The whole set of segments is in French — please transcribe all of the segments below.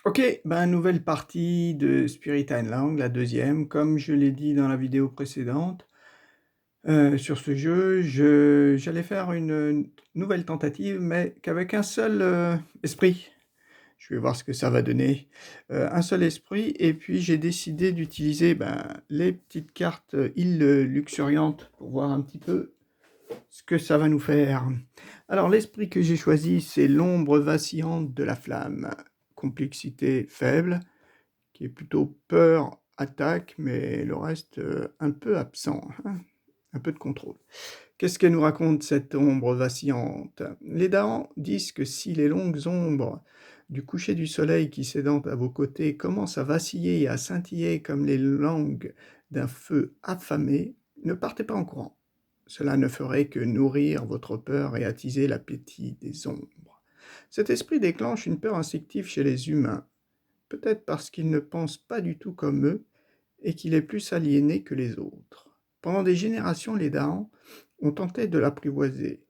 Ok, ben nouvelle partie de Spirit Island, la deuxième. Comme je l'ai dit dans la vidéo précédente, sur ce jeu, j'allais faire une nouvelle tentative, mais qu'avec un seul esprit. Je vais voir ce que ça va donner. Un seul esprit, et puis j'ai décidé d'utiliser les petites cartes îles luxuriantes pour voir un petit peu ce que ça va nous faire. Alors l'esprit que j'ai choisi, c'est l'ombre vacillante de la flamme. Complexité faible, qui est plutôt peur, attaque, mais le reste un peu absent, hein, un peu de contrôle. Qu'est-ce qu'elle nous raconte, cette ombre vacillante? Les Dahans disent que si les longues ombres du coucher du soleil qui s'édentent à vos côtés commencent à vaciller et à scintiller comme les langues d'un feu affamé, ne partez pas en courant. Cela ne ferait que nourrir votre peur et attiser l'appétit des ombres. Cet esprit déclenche une peur instinctive chez les humains, peut-être parce qu'il ne pense pas du tout comme eux et qu'il est plus aliéné que les autres. Pendant des générations, les Dahans ont tenté de l'apprivoiser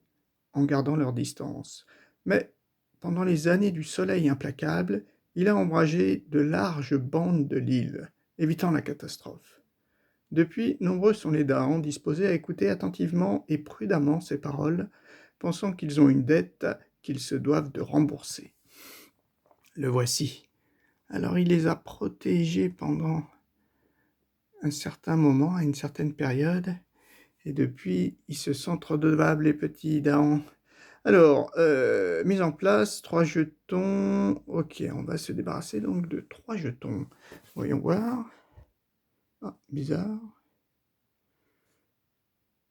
en gardant leur distance. Mais pendant les années du soleil implacable, il a ombragé de larges bandes de l'île, évitant la catastrophe. Depuis, nombreux sont les Dahans disposés à écouter attentivement et prudemment ces paroles, pensant qu'ils ont une dette qu'ils se doivent de rembourser. Le voici. Alors il les a protégés pendant un certain moment, à une certaine période, et depuis, ils se sentent redevables, les petits Dahans. Alors, mise en place, 3 jetons. Ok, on va se débarrasser donc de 3 jetons. Voyons voir. Ah, bizarre.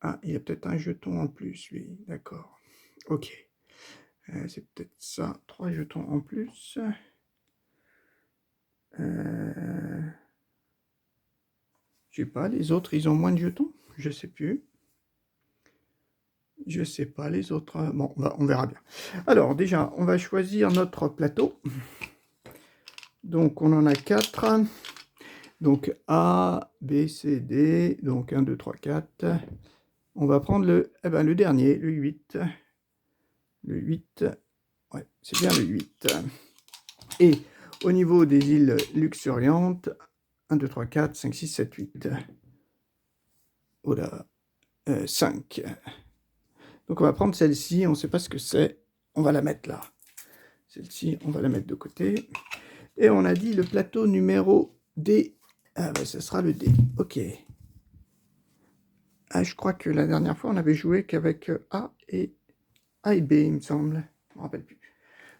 Ah, il y a peut-être un jeton en plus, lui. D'accord. Ok. C'est peut-être ça. 3 jetons en plus. Je sais pas, les autres, ils ont moins de jetons? Je sais plus. Je sais pas, les autres... Bon, on verra bien. Alors, déjà, on va choisir notre plateau. Donc, on en a 4. Donc, A, B, C, D. Donc, 1, 2, 3, 4. On va prendre le dernier, le 8. Le 8. Ouais, c'est bien le 8. Et au niveau des îles luxuriantes, 1, 2, 3, 4, 5, 6, 7, 8. Oh là, 5. Donc, on va prendre celle-ci. On ne sait pas ce que c'est. On va la mettre là. Celle-ci, on va la mettre de côté. Et on a dit le plateau numéro D. Ah ben, ce sera le D. Ok. Ah, je crois que la dernière fois, on avait joué qu'avec A et B, il me semble. Je ne me rappelle plus.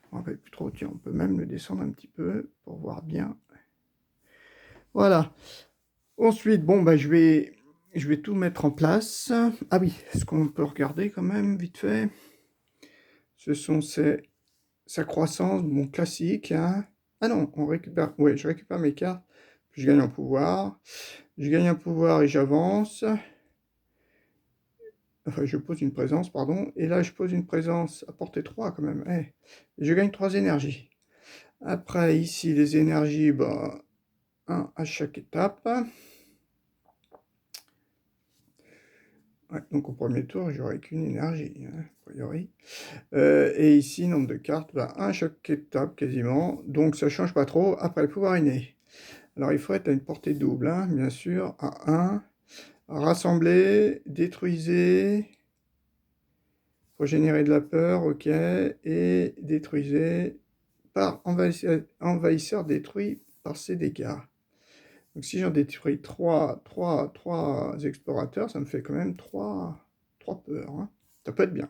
Je me rappelle plus trop. Tiens, on peut même le descendre un petit peu pour voir bien. Voilà. Ensuite, bon, je vais tout mettre en place. Ah oui, ce qu'on peut regarder quand même, vite fait, ce sont sa croissance, bon, classique. Hein. Ah non, on récupère... Ouais, je récupère mes cartes, puis je gagne en pouvoir. Je gagne un pouvoir et j'avance. Enfin, je pose une présence, pardon. Et là, je pose une présence à portée 3 quand même. Eh. Je gagne 3 énergies. Après, ici, les énergies, 1 à chaque étape. Ouais, donc au premier tour, j'aurai qu'une énergie, hein, a priori. Et ici, nombre de cartes, 1 à chaque étape quasiment. Donc ça change pas trop. Après, le pouvoir inné. Alors, il faut être à une portée double, hein, bien sûr. À 1. Rassembler, détruisez. Faut générer de la peur, ok. Et détruisez par envahisseur détruit par ses dégâts. Donc si j'en détruis 3 explorateurs, ça me fait quand même 3 peurs. Hein. Ça peut être bien.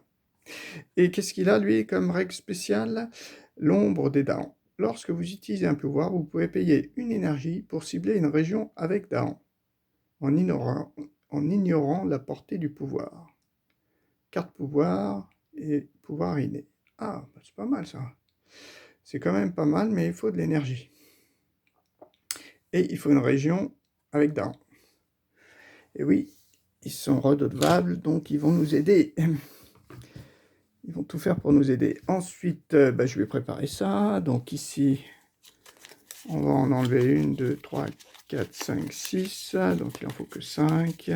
Et qu'est-ce qu'il a, lui, comme règle spéciale? L'ombre des Dahans. Lorsque vous utilisez un pouvoir, vous pouvez payer une énergie pour cibler une région avec Dahans, en ignorant la portée du pouvoir. Carte pouvoir et pouvoir inné. Ah, c'est pas mal ça. C'est quand même pas mal, mais il faut de l'énergie. Et il faut une région avec Daron. Et oui, ils sont redevables, donc ils vont nous aider. Ils vont tout faire pour nous aider. Ensuite, je vais préparer ça. Donc ici, on va en enlever 1, 2, 3, 4, 5, 6. Donc il en faut que 5.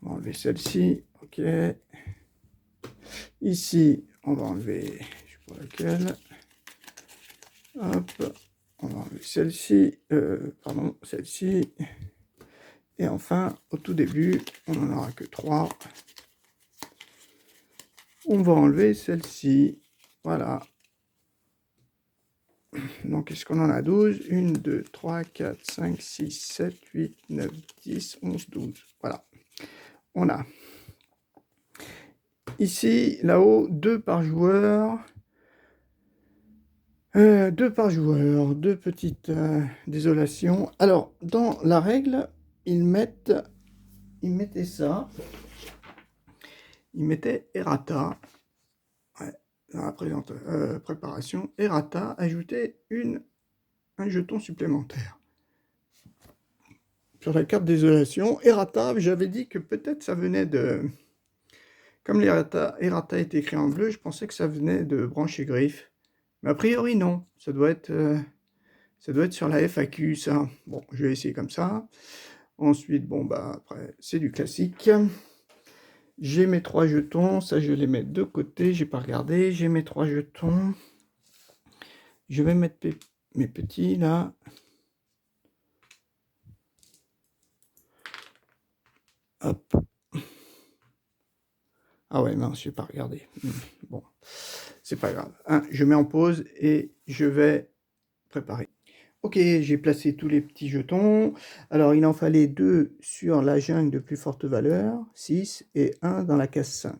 On va enlever celle-ci. Ok. Ici, on va enlever, je sais pas laquelle. Hop, on celle-ci, pardon, celle-ci. Et enfin, au tout début, on n'en aura que 3. On va enlever celle-ci. Voilà. Donc, est-ce qu'on en a 12? 1, 2, 3, 4, 5, 6, 7, 8, 9, 10, 11, 12. Voilà. On a ici, là-haut, 2 par joueur. 2 par joueur, 2 petites désolations. Alors, dans la règle, ils mettaient ça. Ils mettaient errata. Ouais, dans la préparation, errata, ajouter un jeton supplémentaire. Sur la carte désolation, errata, j'avais dit que peut-être ça venait de... Comme l'errata est écrit en bleu, je pensais que ça venait de branche et griffe. Mais a priori, non. Ça doit être sur la FAQ, ça. Bon, je vais essayer comme ça. Ensuite, bon, bah, après, c'est du classique. J'ai mes 3 jetons. Ça, je les mets de côté. J'ai pas regardé. J'ai mes 3 jetons. Je vais mettre mes petits, là. Hop. Ah ouais, non, je n'ai pas regardé. Bon, c'est pas grave. Je mets en pause et je vais préparer. Ok, j'ai placé tous les petits jetons. Alors, il en fallait 2 sur la jungle de plus forte valeur, 6, et 1 dans la case 5.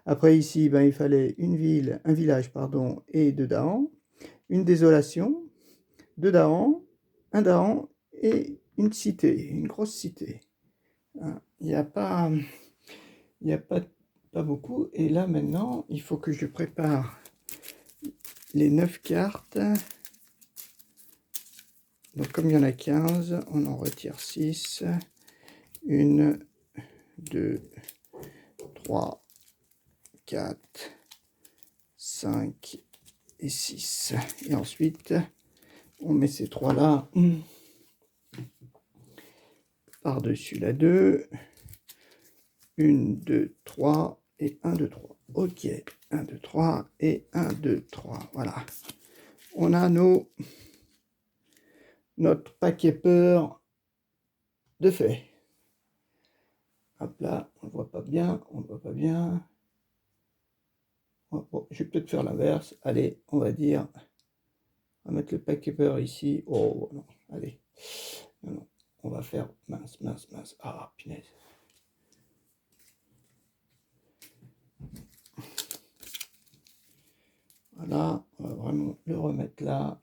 Après, ici, ben, il fallait un village, pardon, et 2 dahans, une désolation, 2 dahans, un dahan et une cité, une grosse cité. Il n'y a pas beaucoup. Et là, maintenant, il faut que je prépare les 9 cartes. Donc, comme il y en a 15, on en retire 6. 1, 2, 3, 4, 5 et 6. Et ensuite, on met ces 3-là par-dessus la 2. 1, 2, 3 et 1, 2, 3. Ok, 1, 2, 3 et 1, 2, 3. Voilà. On a notre paquet peur de fait. Hop là, on ne voit pas bien, on ne voit pas bien. Bon, je vais peut-être faire l'inverse. Allez, on va dire, on va mettre le paquet peur ici. Oh non, allez. Non, non, on va faire mince, mince, mince. Ah, punaise. Voilà, on va vraiment le remettre là.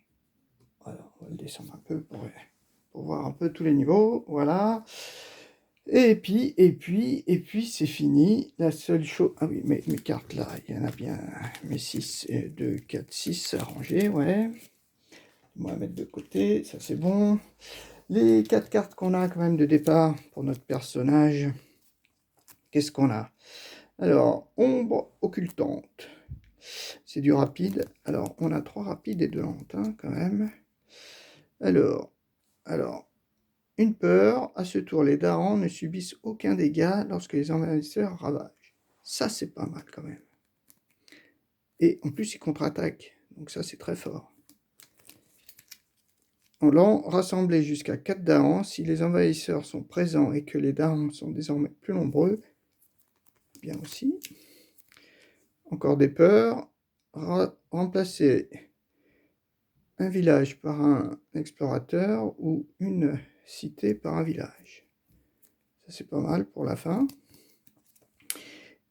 Voilà, on va le descendre un peu pour voir un peu tous les niveaux. Voilà. Et puis, c'est fini. La seule chose... Ah oui, mes cartes là, il y en a bien mes 6, 2, 4, 6 arrangés, ouais. On va mettre de côté, ça c'est bon. Les 4 cartes qu'on a quand même de départ pour notre personnage. Qu'est-ce qu'on a? Alors, ombre occultante. C'est du rapide. Alors, on a 3 rapides et 2 lentes, hein, quand même. Alors, une peur, à ce tour, les darans ne subissent aucun dégât lorsque les envahisseurs ravagent. Ça, c'est pas mal quand même. Et en plus, ils contre-attaquent. Donc ça, c'est très fort. En l'an, rassembler jusqu'à 4 darans. Si les envahisseurs sont présents et que les darans sont désormais plus nombreux, bien aussi. Encore des peurs. Remplacer un village par un explorateur ou une cité par un village. Ça, c'est pas mal pour la fin.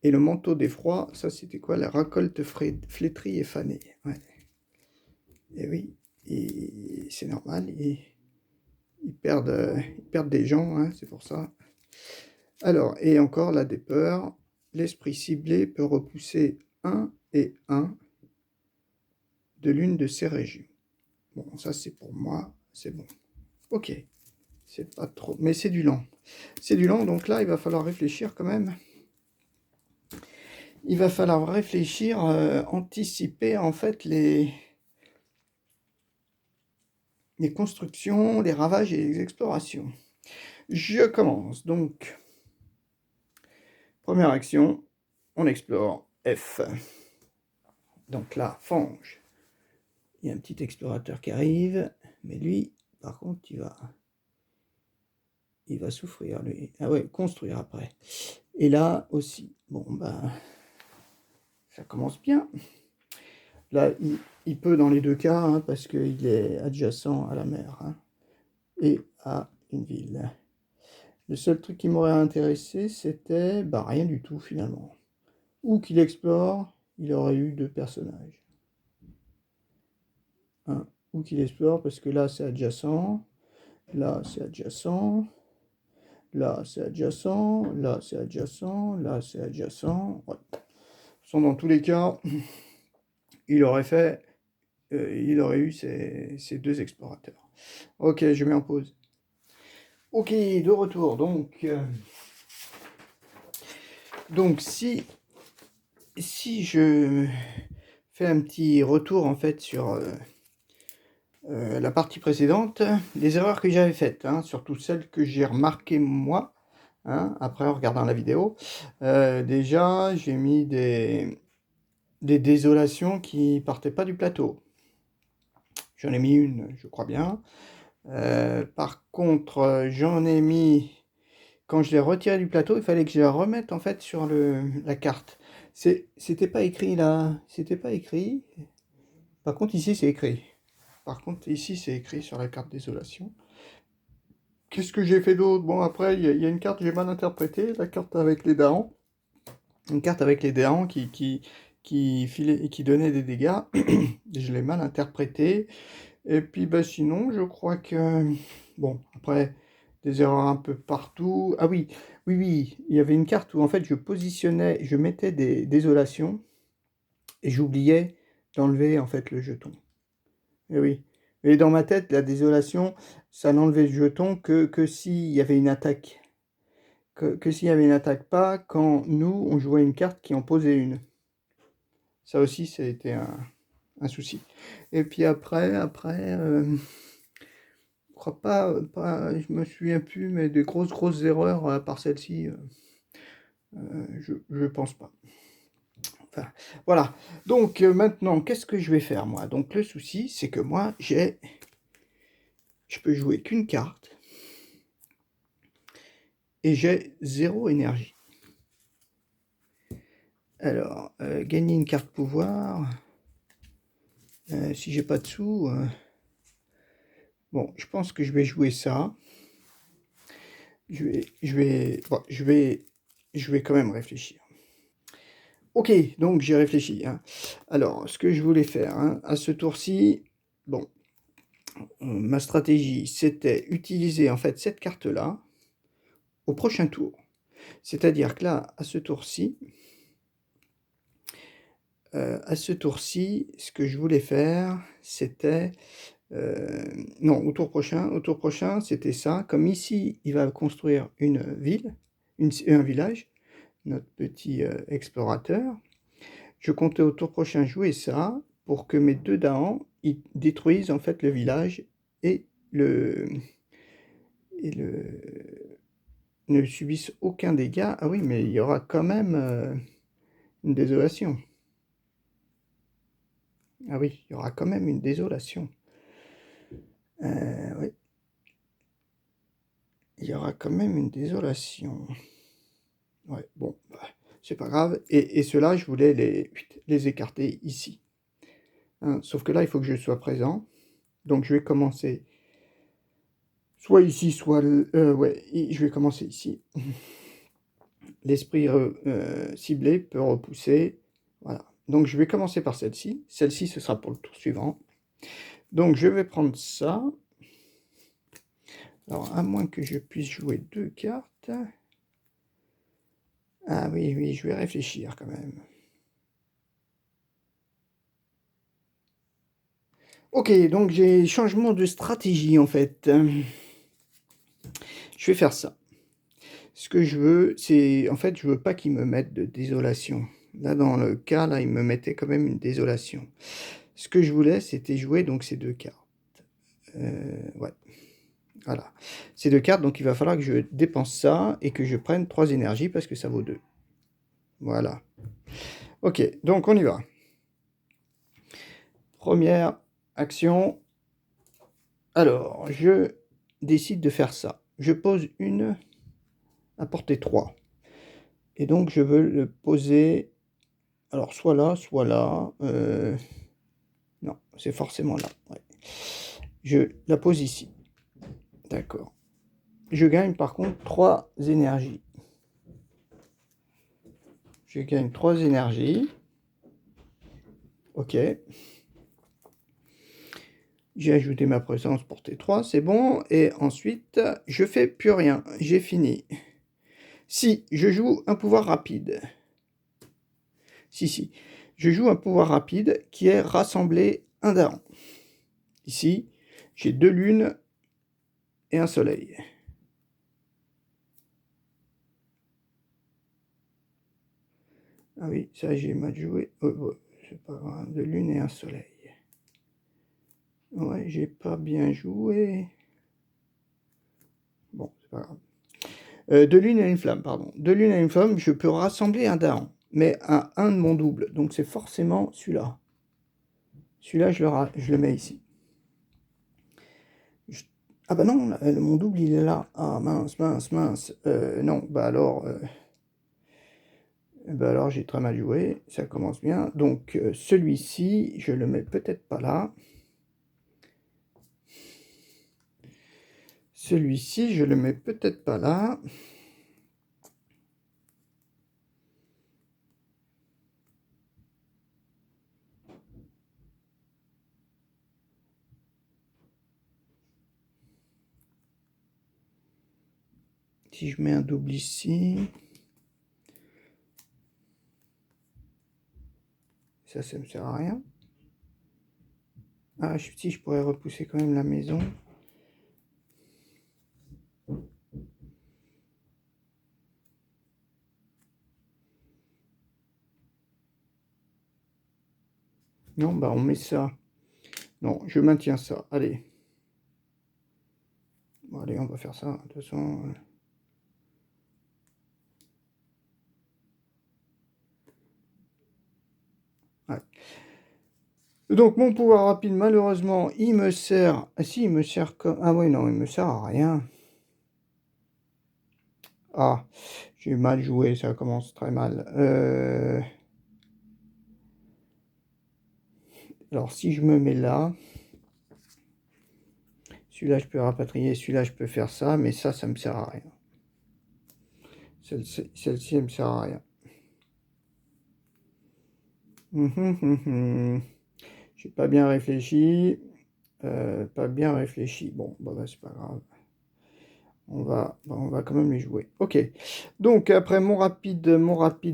Et le manteau d'effroi, ça c'était quoi? La récolte flétrie et fanée. Ouais. Et oui, c'est normal, ils perdent des gens, hein, c'est pour ça. Alors, et encore là des peurs. L'esprit ciblé peut repousser 1 et 1 de l'une de ces régions. Bon, ça c'est pour moi, c'est bon. Ok, c'est pas trop, mais c'est du lent. C'est du lent, donc là il va falloir réfléchir quand même. Il va falloir réfléchir, anticiper en fait les constructions, les ravages et les explorations. Je commence donc. Première action, on explore F. Donc là, Fange. Il y a un petit explorateur qui arrive. Mais lui, par contre, il va souffrir, lui. Ah ouais, construire après. Et là aussi. Bon, bah, ça commence bien. Là, il peut dans les deux cas, hein, parce qu'il est adjacent à la mer, hein, et à une ville. Le seul truc qui m'aurait intéressé, c'était bah, rien du tout finalement. Où qu'il explore, il aurait eu deux personnages. Hein, où qu'il explore, parce que là c'est adjacent, là c'est adjacent, là c'est adjacent, là c'est adjacent, là c'est adjacent. Ouais. Dans tous les cas, il aurait fait, il aurait eu ces deux explorateurs. Ok, je mets en pause. Ok, de retour. Donc si je fais un petit retour en fait sur la partie précédente, les erreurs que j'avais faites, hein, surtout celles que j'ai remarquées moi, hein, après en regardant la vidéo. Déjà, j'ai mis des désolations qui partaient pas du plateau. J'en ai mis une, je crois bien. Par contre, j'en ai mis, quand je l'ai retiré du plateau, il fallait que je la remette en fait sur la carte. C'était pas écrit là, c'était pas écrit. Par contre, ici, c'est écrit. Par contre, ici, c'est écrit sur la carte désolation. Qu'est-ce que j'ai fait d'autre? Bon, après, il y a une carte que j'ai mal interprétée, la carte avec les darons. Une carte avec les darons qui donnait des dégâts. Je l'ai mal interprétée. Et puis, bah, sinon, je crois que... Bon, après, des erreurs un peu partout. Ah oui, oui, oui, il y avait une carte où, en fait, je mettais des désolations et j'oubliais d'enlever, en fait, le jeton. Et oui. Et dans ma tête, la désolation, ça n'enlevait le jeton que s'il y avait une attaque. Que s'il y avait une attaque, pas quand nous, on jouait une carte qui en posait une. Ça aussi, ça a été un souci. Et puis après, je crois pas, je me souviens plus, mais des grosses erreurs à part celle-ci, je pense pas. Enfin, voilà. Donc maintenant, qu'est-ce que je vais faire, moi? Donc le souci, c'est que moi, je peux jouer qu'une carte. Et j'ai 0 énergie. Alors, gagner une carte pouvoir, si j'ai pas de sous, bon, je pense que je vais jouer ça. Bon, je vais quand même réfléchir. Ok, donc j'ai réfléchi, hein. Alors, ce que je voulais faire, hein, à ce tour-ci, bon, ma stratégie, c'était utiliser en fait cette carte-là au prochain tour. C'est-à-dire que là, à ce tour-ci, ce que je voulais faire, c'était... non, au tour prochain, c'était ça. Comme ici, il va construire une ville, un village, notre petit explorateur. Je comptais au tour prochain jouer ça pour que mes deux darons ils détruisent en fait le village et le ne subissent aucun dégât. Ah oui, mais il y aura quand même une désolation. Ah oui, il y aura quand même une désolation. Oui. Il y aura quand même une désolation. Ouais, bon, bah, c'est pas grave. Et ceux-là, je voulais les écarter ici. Hein, sauf que là, il faut que je sois présent. Donc, je vais commencer soit ici, soit... ouais, je vais commencer ici. L'esprit ciblé peut repousser. Voilà. Donc, je vais commencer par celle-ci. Celle-ci, ce sera pour le tour suivant. Donc, je vais prendre ça. Alors, à moins que je puisse jouer deux cartes. Ah oui, oui, je vais réfléchir quand même. Ok, donc j'ai changement de stratégie en fait. Je vais faire ça. Ce que je veux, c'est... En fait, je veux pas qu'ils me mettent de désolation. Là, dans le cas, là, ils me mettaient quand même une désolation. Ce que je voulais, c'était jouer donc ces deux cartes. Ouais. Voilà. Ces deux cartes, donc il va falloir que je dépense ça et que je prenne 3 énergies parce que ça vaut 2. Voilà. Ok, donc on y va. Première action. Alors, je décide de faire ça. Je pose une à portée 3. Et donc, je veux le poser, alors soit là, soit là. Non, c'est forcément là. Ouais. Je la pose ici. D'accord. Je gagne par contre 3 énergies. Je gagne 3 énergies. Ok. J'ai ajouté ma présence portée 3, c'est bon. Et ensuite, je fais plus rien. J'ai fini. Si je joue un pouvoir rapide. Si. Je joue un pouvoir rapide qui est rassembler un daron. Ici, j'ai 2 lunes et un soleil. Ah oui, ça j'ai mal joué. C'est pas grave. 2 lunes et un soleil. Ouais, j'ai pas bien joué. Bon, c'est pas grave. 2 lunes et une flamme, pardon. 2 lunes et une flamme, je peux rassembler un daron. Mais un de mon double. Donc c'est forcément celui-là. Celui-là, je le mets ici. Ah bah non, mon double, il est là. Ah mince. Non, bah alors j'ai très mal joué. Ça commence bien. Donc celui-ci, je le mets peut-être pas là. Celui-ci, je le mets peut-être pas là. Si je mets un double ici, ça me sert à rien. Ah, si je pourrais repousser quand même la maison. Non, bah on met ça. Non, je maintiens ça. Allez. Bon, allez, on va faire ça. De toute façon. Ouais. Donc mon pouvoir rapide, malheureusement, il me sert. Ah si, il me sert comme. Ah oui, non, il me sert à rien. Ah, j'ai mal joué, ça commence très mal. Alors si je me mets là, celui-là je peux rapatrier, celui-là je peux faire ça, mais ça me sert à rien. Celle-ci, elle me sert à rien. J'ai pas bien réfléchi. Pas bien réfléchi. Bon, bah c'est pas grave. On va quand même les jouer. Ok. Donc après mon rapide,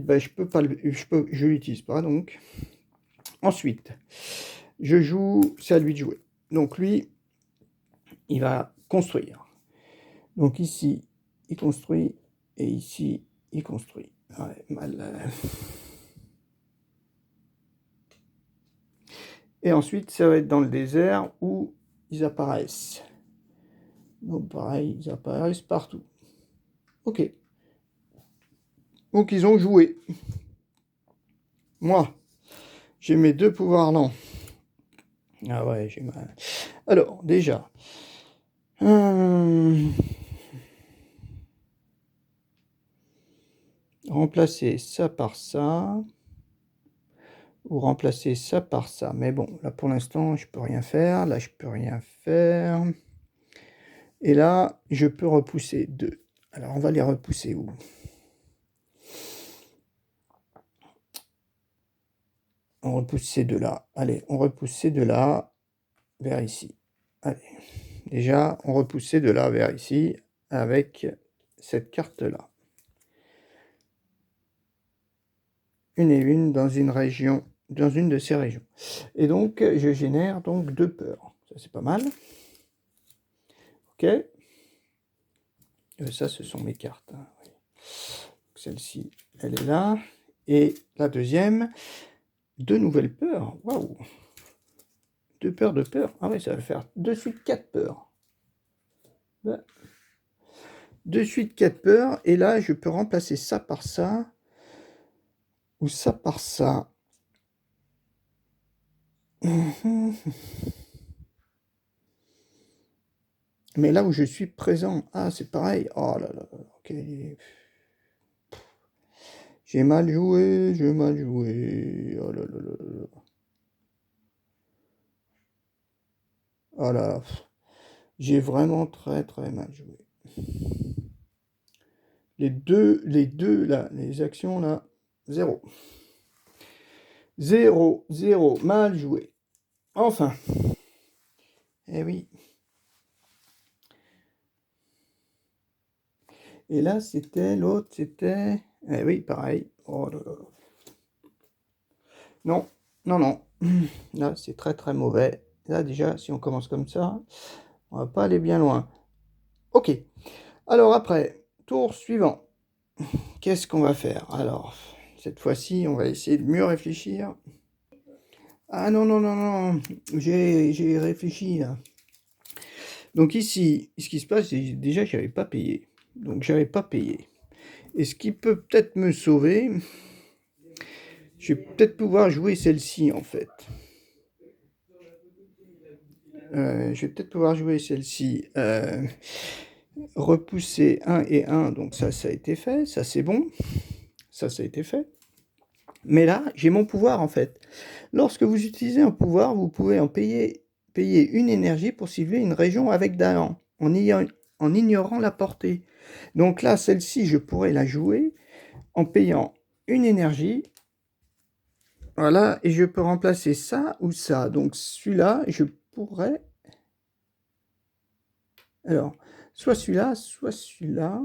bah, je peux pas, je l'utilise pas donc. Ensuite, je joue, c'est à lui de jouer. Donc lui, il va construire. Donc ici, il construit et ici, il construit. Ouais, mal. Et ensuite, ça va être dans le désert où ils apparaissent. Donc pareil, ils apparaissent partout. Ok. Donc ils ont joué. Moi, j'ai mes 2 pouvoirs lents. Ah ouais, j'ai mal. Alors, déjà. Remplacer ça par ça. Ou remplacer ça par ça. Mais bon, là pour l'instant, je peux rien faire. Là, je peux rien faire. Et là, je peux repousser 2. Alors, on va les repousser où? On repousse ces 2-là. Allez, on repousse ces 2-là vers ici. Allez. Déjà, on repousse ces 2-là vers ici avec cette carte-là. Une et une dans une région, dans une de ces régions. Et donc, je génère donc 2 peurs. Ça, c'est pas mal. Ok. Ça, ce sont mes cartes. Hein. Oui. Celle-ci, elle est là. Et la deuxième, 2 nouvelles peurs. Waouh. 2 peurs, 2 peurs. Ah oui, ça va faire de suite 4 peurs. De suite 4 peurs. Et là, je peux remplacer ça par ça. Ou ça par ça. Mais là où je suis présent, ah, c'est pareil. Oh là là, ok. J'ai mal joué, j'ai mal joué. Oh là là là là. Oh là, j'ai vraiment très très mal joué. Les deux là, les actions là, 0. 0, 0, mal joué. Enfin. Eh oui. Et là, c'était l'autre, c'était... Eh oui, pareil. Oh là là. Non, non, non. Là, c'est très très mauvais. Là, déjà, si on commence comme ça, on va pas aller bien loin. Ok. Alors après, tour suivant. Qu'est-ce qu'on va faire? Alors, cette fois-ci, on va essayer de mieux réfléchir. Ah non, non, non, non. J'ai réfléchi là. Donc ici, ce qui se passe, c'est déjà, j'avais pas payé. Donc, j'avais pas payé. Et ce qui peut peut-être me sauver, je vais peut-être pouvoir jouer celle-ci en fait. Je vais peut-être pouvoir jouer celle-ci. Repousser 1 et 1, donc ça a été fait, ça c'est bon. Ça a été fait. Mais là, j'ai mon pouvoir en fait. Lorsque vous utilisez un pouvoir, vous pouvez en payer une énergie pour cibler une région avec Dahan, en ignorant la portée. Donc là, celle-ci, je pourrais la jouer en payant une énergie. Voilà, et je peux remplacer ça ou ça. Donc celui-là, je pourrais... Alors, soit celui-là, soit celui-là.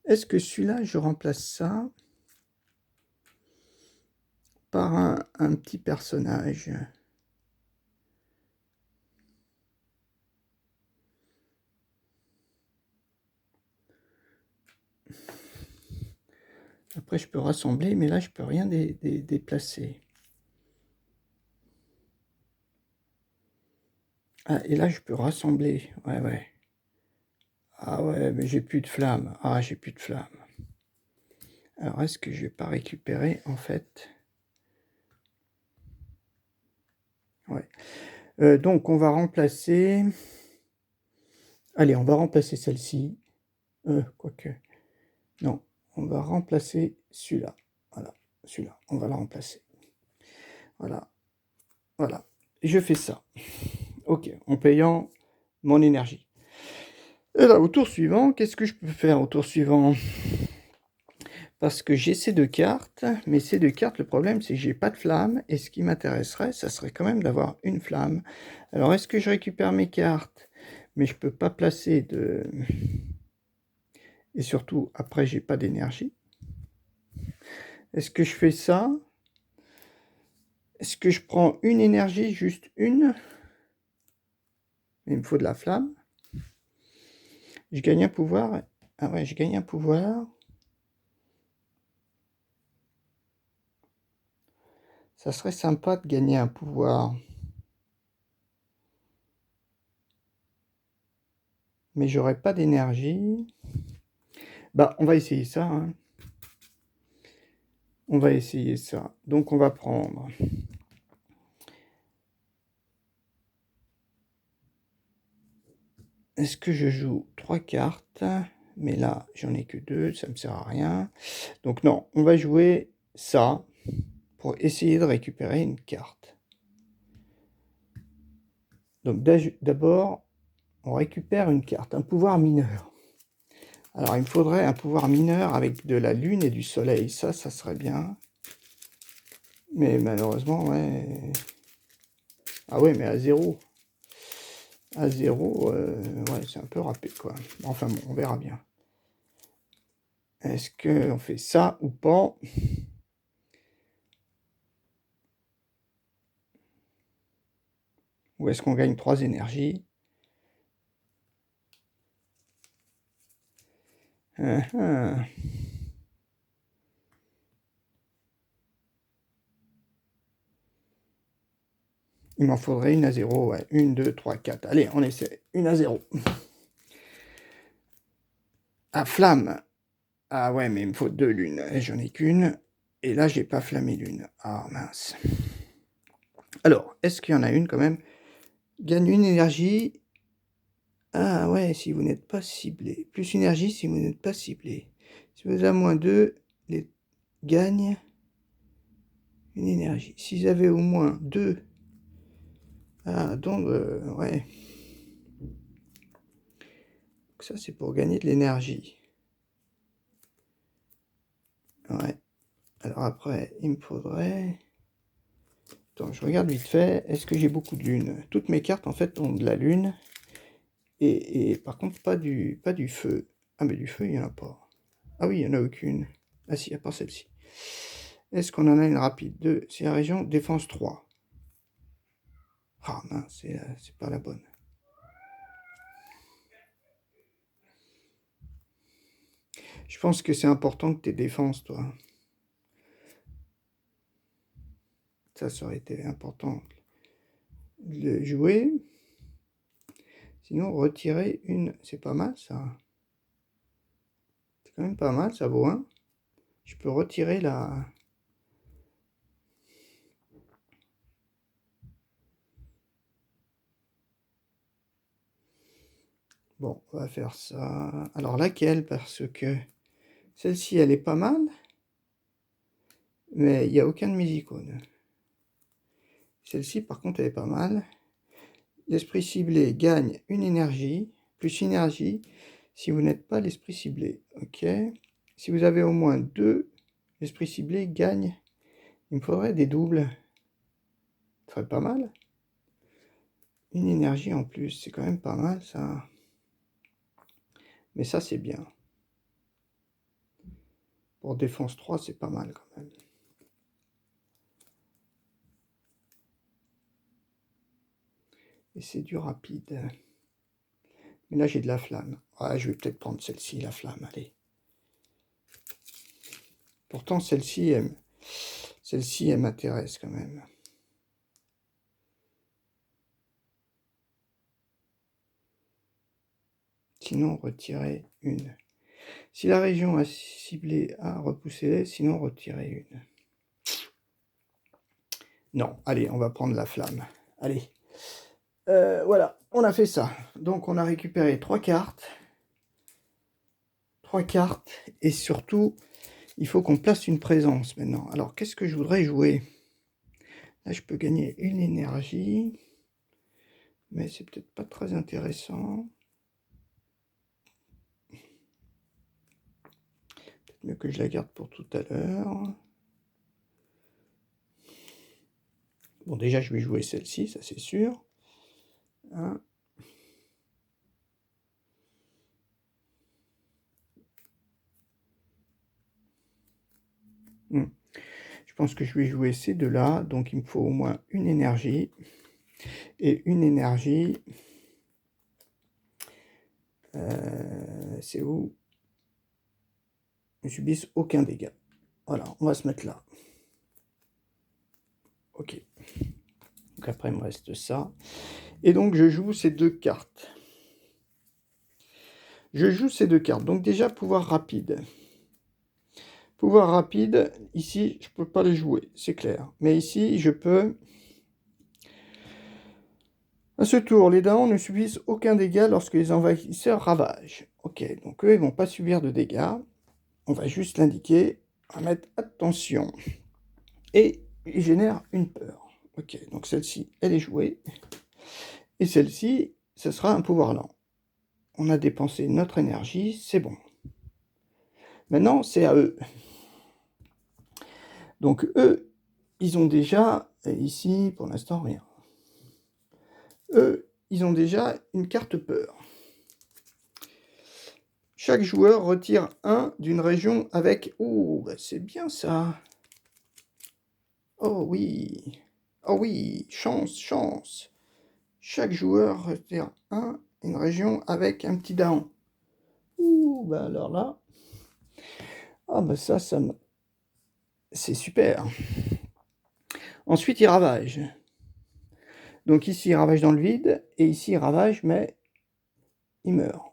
Est-ce que celui-là, je remplace ça par un petit personnage? Après, je peux rassembler, mais là, je peux rien déplacer. Ah, et là, je peux rassembler. Ouais, ouais. Ah ouais, mais j'ai plus de flamme. Ah, j'ai plus de flamme. Alors, est-ce que je vais pas récupérer, en fait? Ouais. Donc, on va remplacer... Allez, on va remplacer celle-ci. Quoique... Non, on va remplacer celui-là. Voilà, celui-là, on va le remplacer. Voilà, voilà. Et je fais ça. Ok, en payant mon énergie. Et là, au tour suivant, qu'est-ce que je peux faire au tour suivant? Parce que j'ai ces deux cartes, mais ces deux cartes, le problème, c'est que j'ai pas de flamme, et ce qui m'intéresserait, ça serait quand même d'avoir une flamme. Alors, est-ce que je récupère mes cartes? Mais je peux pas placer de... Et surtout, après, j'ai pas d'énergie. Est-ce que je fais ça? Est-ce que je prends une énergie, juste une? Il me faut de la flamme. Je gagne un pouvoir. Ah ouais, je gagne un pouvoir. Ça serait sympa de gagner un pouvoir. Mais j'aurais pas d'énergie. Bah, on va essayer ça. Hein. On va essayer ça. Donc, on va prendre... Est-ce que je joue 3 cartes? Mais là, j'en ai que 2, ça me sert à rien. Donc non, on va jouer ça pour essayer de récupérer une carte. Donc d'abord, on récupère une carte, un pouvoir mineur. Alors, il me faudrait un pouvoir mineur avec de la lune et du soleil. Ça serait bien. Mais malheureusement, ouais... Ah ouais, mais à 0. À 0, ouais, c'est un peu râpé, quoi. Enfin bon, on verra bien. Est-ce qu'on fait ça ou pas? Ou est-ce qu'on gagne 3 énergies? Il m'en faudrait une à 0, ouais. 1, 2, 3, 4. Allez, on essaie. Une à 0. Ah, flamme. Ah ouais, mais il me faut 2 lunes. J'en ai qu'une. Et là, j'ai pas flammé lune. Ah, mince. Alors, est-ce qu'il y en a une quand même? Gagne une énergie. Ah ouais, si vous n'êtes pas ciblé. Plus énergie si vous n'êtes pas ciblé. Si vous avez moins 2, les gagnent une énergie. Si vous avez au moins 2, ah donc ouais. Donc ça c'est pour gagner de l'énergie. Ouais. Alors après, il me faudrait... Attends, je regarde vite fait. Est-ce que j'ai beaucoup de lune? Toutes mes cartes en fait ont de la lune. Et par contre pas du feu. Ah mais du feu il n'y en a pas. Ah oui, il n'y en a aucune. Ah si, à part celle-ci. Est-ce qu'on en a une rapide? 2, c'est la région défense 3. Ah mince, c'est pas la bonne. Je pense que c'est important que tu aies défense, toi. Ça aurait été important de le jouer. Sinon, retirer une, c'est pas mal ça. C'est quand même pas mal, ça vaut 1. Je peux retirer la... Bon, on va faire ça. Alors laquelle? Parce que celle-ci, elle est pas mal. Mais il n'y a aucun de mes icônes. Celle-ci, par contre, elle est pas mal. L'esprit ciblé gagne une énergie, plus énergie, si vous n'êtes pas l'esprit ciblé. Ok. Si vous avez au moins 2, l'esprit ciblé gagne. Il me faudrait des doubles. Ça serait pas mal. Une énergie en plus, c'est quand même pas mal ça. Mais ça, c'est bien. Pour défense 3, c'est pas mal quand même. Et c'est du rapide. Mais là, j'ai de la flamme. Ouais, je vais peut-être prendre celle-ci, la flamme, allez. Pourtant, celle-ci, elle m'intéresse quand même. Sinon, retirer une. Si la région a ciblé A, repoussez-les, sinon retirez une. Non, allez, on va prendre la flamme. Allez. Voilà, on a fait ça. Donc, on a récupéré 3 cartes. 3 cartes. Et surtout, il faut qu'on place une présence maintenant. Alors, qu'est-ce que je voudrais jouer? Là, je peux gagner une énergie. Mais c'est peut-être pas très intéressant. Peut-être mieux que je la garde pour tout à l'heure. Bon, déjà, je vais jouer celle-ci, ça c'est sûr. Hein. Je pense que je vais jouer ces deux-là. Donc, il me faut au moins une énergie. Et une énergie... c'est où? Ne subissent aucun dégât. Voilà, on va se mettre là. Ok. Donc après, il me reste ça. Et donc, je joue ces 2 cartes. Je joue ces 2 cartes. Donc déjà, pouvoir rapide. Pouvoir rapide, ici, je ne peux pas les jouer, c'est clair. Mais ici, je peux... À ce tour, les daons ne subissent aucun dégât lorsque les envahisseurs ravagent. Ok, donc eux, ils vont pas subir de dégâts. On va juste l'indiquer. On va mettre attention. Et il génère une peur. Ok, donc celle-ci, elle est jouée. Et celle-ci, ce sera un pouvoir lent. On a dépensé notre énergie, c'est bon. Maintenant, c'est à eux. Donc eux, ils ont déjà, ici, pour l'instant, rien. Eux, ils ont déjà une carte peur. Chaque joueur retire 1 d'une région avec... Oh, bah c'est bien ça. Oh oui. Oh oui, chance, chance. Chaque joueur retire 1 d'une région avec un petit daon. Ouh, bah alors là... Ah bah ça me... C'est super. Ensuite, il ravage. Donc ici, il ravage dans le vide, et ici, il ravage, mais il meurt.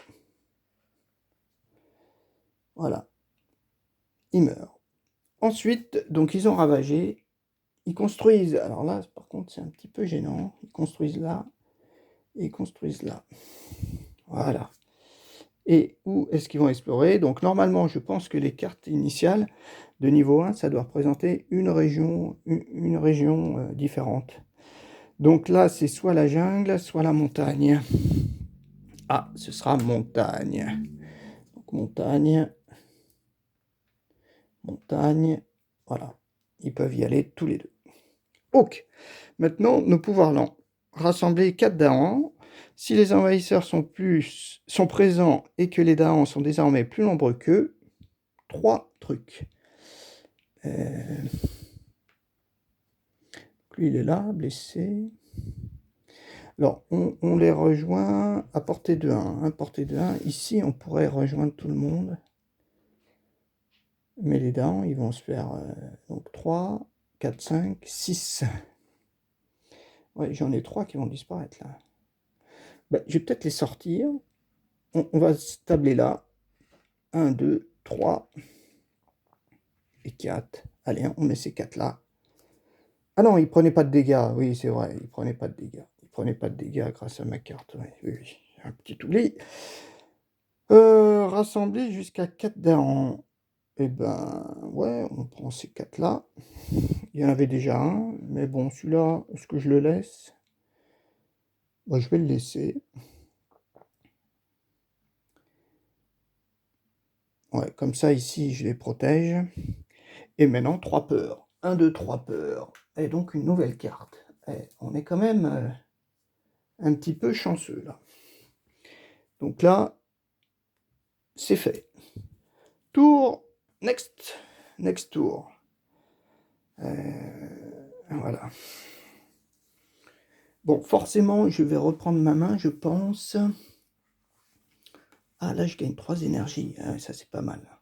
Voilà. Il meurt. Ensuite, donc ils ont ravagé, ils construisent, alors là, par contre, c'est un petit peu gênant, ils construisent là, et ils construisent là. Voilà. Et où est-ce qu'ils vont explorer? Donc normalement, je pense que les cartes initiales de niveau 1, ça doit représenter une région différente. Donc là, c'est soit la jungle, soit la montagne. Ah, ce sera montagne. Donc montagne, voilà. Ils peuvent y aller tous les deux. Ok. Maintenant, nos pouvoirs lents. Rassembler 4 Daons. Si les envahisseurs sont présents et que les Daons sont désormais plus nombreux qu'eux, 3 trucs. Lui, il est là, blessé. Alors, on les rejoint à portée de 1. Portée de 1. Ici, on pourrait rejoindre tout le monde. Mais les Daons, ils vont se faire donc 3, 4, 5, 6. Ouais, j'en ai 3 qui vont disparaître là. Ben, je vais peut-être les sortir. On va se tabler là. 1, 2, 3 et 4. Allez, on met ces 4 là. Ah non, il prenait pas de dégâts. Oui, c'est vrai, il prenait pas de dégâts. Il prenait pas de dégâts grâce à ma carte. Ouais, oui. Un petit oubli. Rassembler jusqu'à 4 Daons. Eh ben, ouais, on prend ces 4 là. Il y en avait déjà un, mais bon, celui-là, est-ce que je le laisse? Bah, je vais le laisser. Ouais, comme ça, ici, je les protège. Et maintenant, 3 peurs. 1, 2, 3 peurs. Et donc, une nouvelle carte. Et on est quand même un petit peu chanceux, là. Donc là, c'est fait. Tour, next. Next tour. Voilà. Bon, forcément, je vais reprendre ma main, je pense. Ah, là, je gagne 3 énergies. Ah, ça, c'est pas mal.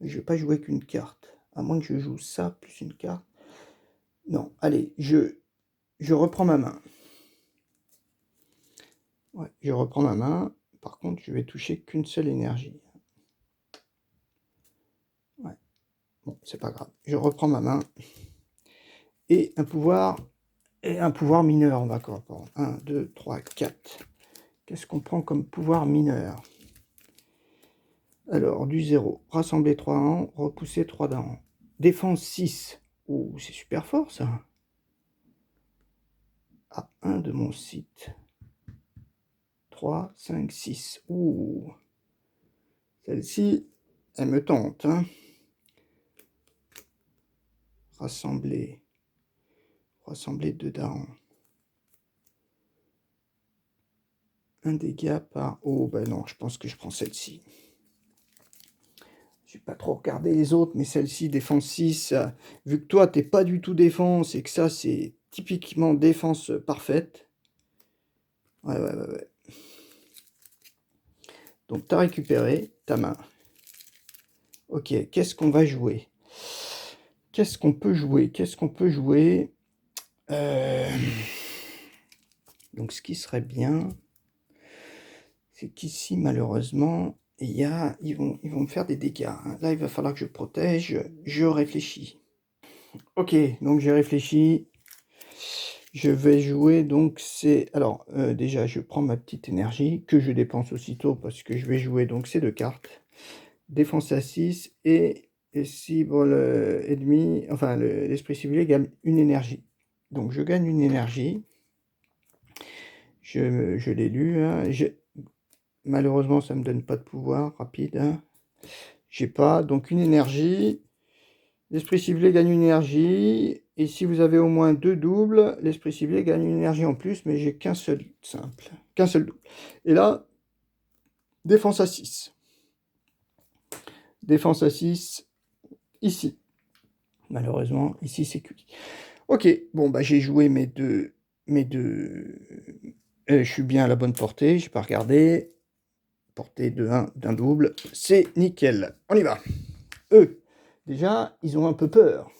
Je ne vais pas jouer qu'une carte. À moins que je joue ça plus une carte. Non, allez, je reprends ma main. Ouais, je reprends ma main. Par contre, je vais toucher qu'une seule énergie. Ouais. Bon, c'est pas grave. Je reprends ma main. Et un pouvoir mineur, on va encore prendre. 1, 2, 3, 4. Qu'est-ce qu'on prend comme pouvoir mineur? Alors, du 0. Rassembler 3 ans, repousser 3 dents. Défense 6. Oh, c'est super fort, ça. À 1 de mon site. 3, 5, 6. Ouh. Celle-ci, elle me tente. Hein. Rassembler 2 dents. Un dégât par... Oh, ben non, je pense que je prends celle-ci. Je n'ai pas trop regardé les autres, mais celle-ci, défense 6, vu que toi, tu n'es pas du tout défense et que ça, c'est typiquement défense parfaite. Ouais. Donc, tu as récupéré ta main. Ok, qu'est-ce qu'on va jouer? Qu'est-ce qu'on peut jouer? Donc, ce qui serait bien, c'est qu'ici, malheureusement, ils vont me faire des dégâts. Hein. Là, il va falloir que je protège. Je réfléchis. Ok, donc j'ai réfléchi. Je vais jouer, donc c'est... Alors, déjà, je prends ma petite énergie, que je dépense aussitôt, parce que je vais jouer donc ces 2 cartes. Défense à 6, et cible ennemi, enfin, l'esprit ciblé gagne une énergie. Donc, je gagne une énergie. Je l'ai lu. Hein. Malheureusement, ça ne me donne pas de pouvoir rapide. Hein. J'ai pas, donc une énergie. L'esprit ciblé gagne une énergie. Et si vous avez au moins 2 doubles, l'esprit ciblé gagne une énergie en plus, mais j'ai qu'un seul simple. Qu'un seul double. Et là, défense à 6. Défense à 6, ici. Malheureusement, ici, c'est cuit. Ok, bon, bah j'ai joué mes deux... je suis bien à la bonne portée, j'ai pas regardé. Portée de 1 d'un double, c'est nickel. On y va. Eux, déjà, ils ont un peu peur.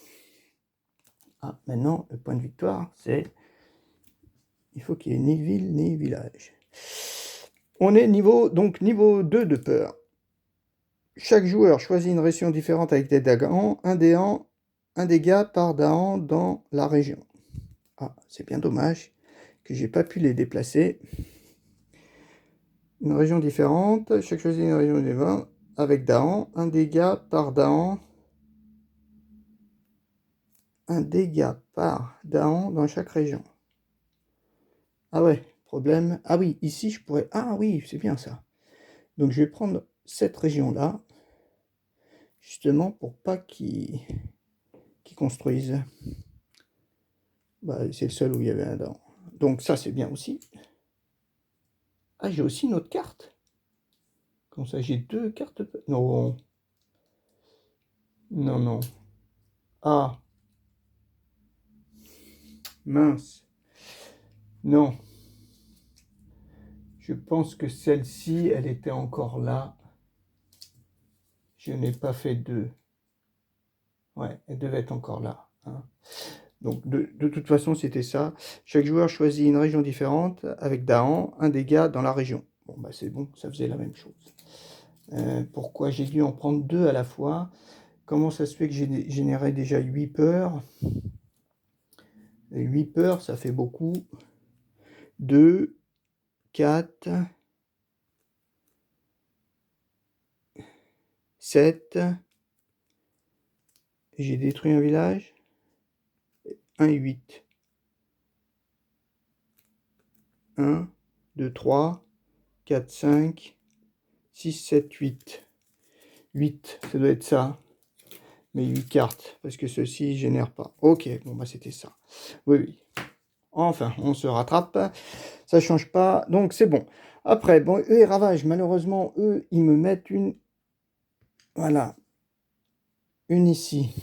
Ah, maintenant, le point de victoire, c'est... Il faut qu'il y ait ni ville, ni village. On est niveau 2 de peur. Chaque joueur choisit une région différente avec des Daons, un dégât par Daon dans la région. Ah, c'est bien dommage que j'ai pas pu les déplacer. Une région différente. Chaque choisi une région différente avec Dahan. Un dégât par Dahan. Un dégât par Dahan dans chaque région. Ah ouais, problème. Ah oui, ici je pourrais... Ah oui, c'est bien ça. Donc je vais prendre cette région-là, justement pour pas qu'ils construisent. Bah, c'est le seul où il y avait un Dahan. Donc ça c'est bien aussi. Ah, j'ai aussi une autre carte. Comme ça, j'ai deux cartes. Non. Non, non. Ah, mince. Non. Je pense que celle-ci, elle était encore là. Je n'ai pas fait deux. Ouais, elle devait être encore là. Hein. Donc, de toute façon, c'était ça. Chaque joueur choisit une région différente avec Dahan, un dégât dans la région. Bon, bah c'est bon, ça faisait la même chose. Pourquoi j'ai dû en prendre deux à la fois? Comment ça se fait que j'ai généré déjà 8 peurs? 8 peurs, ça fait beaucoup. 2, 4, 7. J'ai détruit un village. 1 et 8. 1, 2, 3, 4, 5, 6, 7, 8. 8, ça doit être ça. Mais 8 cartes, parce que ceci ne génère pas. Ok, bon bah c'était ça. Oui, oui. Enfin, on se rattrape. Ça change pas, donc c'est bon. Après, bon, eux, et Ravage, malheureusement, eux, ils me mettent une... Voilà. Une ici.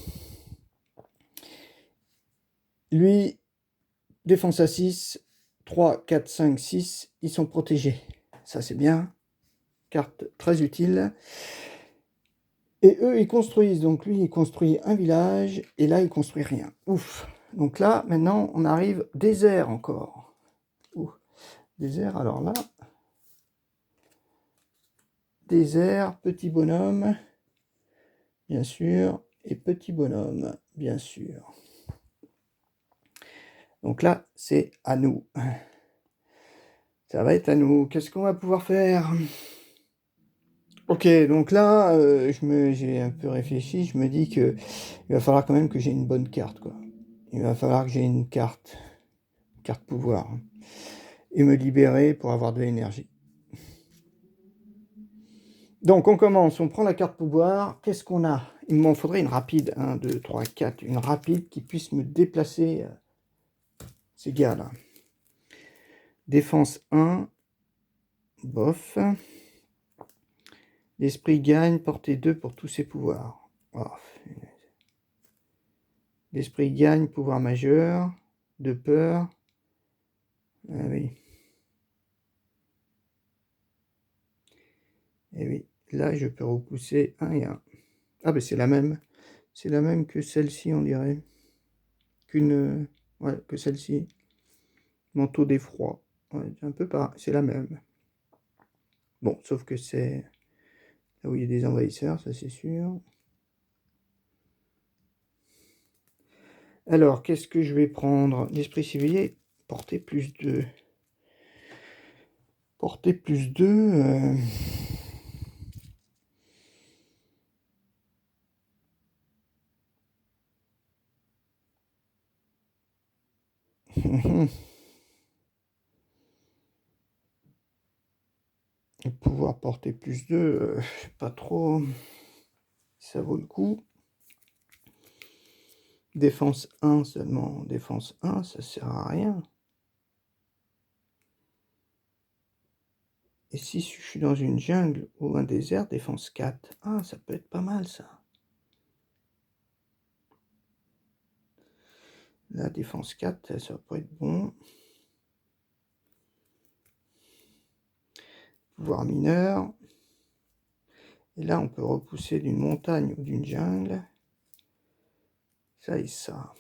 Lui, défense à 6. 3, 4, 5, 6. Ils sont protégés. Ça, c'est bien. Carte très utile. Et eux, ils construisent. Donc lui, il construit un village. Et là, il construit rien. Ouf. Donc là, maintenant, on arrive désert encore. Ouf. Désert, alors là. Désert, petit bonhomme. Bien sûr. Et petit bonhomme, bien sûr. Donc là, c'est à nous. Ça va être à nous. Qu'est-ce qu'on va pouvoir faire? Ok, donc là, j'ai un peu réfléchi. Je me dis que il va falloir quand même que j'ai une bonne carte, quoi. Il va falloir que j'ai une carte pouvoir, hein, et me libérer pour avoir de l'énergie. Donc on commence, on prend la carte pouvoir. Qu'est-ce qu'on a? Il m'en faudrait une rapide. 1, 2, 3, 4. Une rapide qui puisse me déplacer ces gars-là. Défense 1. Bof. L'esprit gagne, portée 2 pour tous ses pouvoirs. Oh, l'esprit gagne, pouvoir majeur. De peur. Ah oui. Et oui, là je peux repousser 1 et 1. Ah ben c'est la même. C'est la même que celle-ci, on dirait. Ouais, que celle-ci. Manteau d'effroi. Ouais, c'est un peu pareil. C'est la même. Bon, sauf que c'est là où il y a des envahisseurs, ça c'est sûr. Alors, qu'est-ce que je vais prendre? L'esprit civilier, portée plus 2. Portée plus 2. Pouvoir porter plus 2, je sais pas trop si ça vaut le coup. Défense 1 seulement. Défense 1, ça sert à rien. Et si je suis dans une jungle ou un désert, défense 4. Ah, ça peut être pas mal ça. La défense 4, ça peut être bon. Pouvoir mineur. Et là, on peut repousser d'une montagne ou d'une jungle. Ça et ça.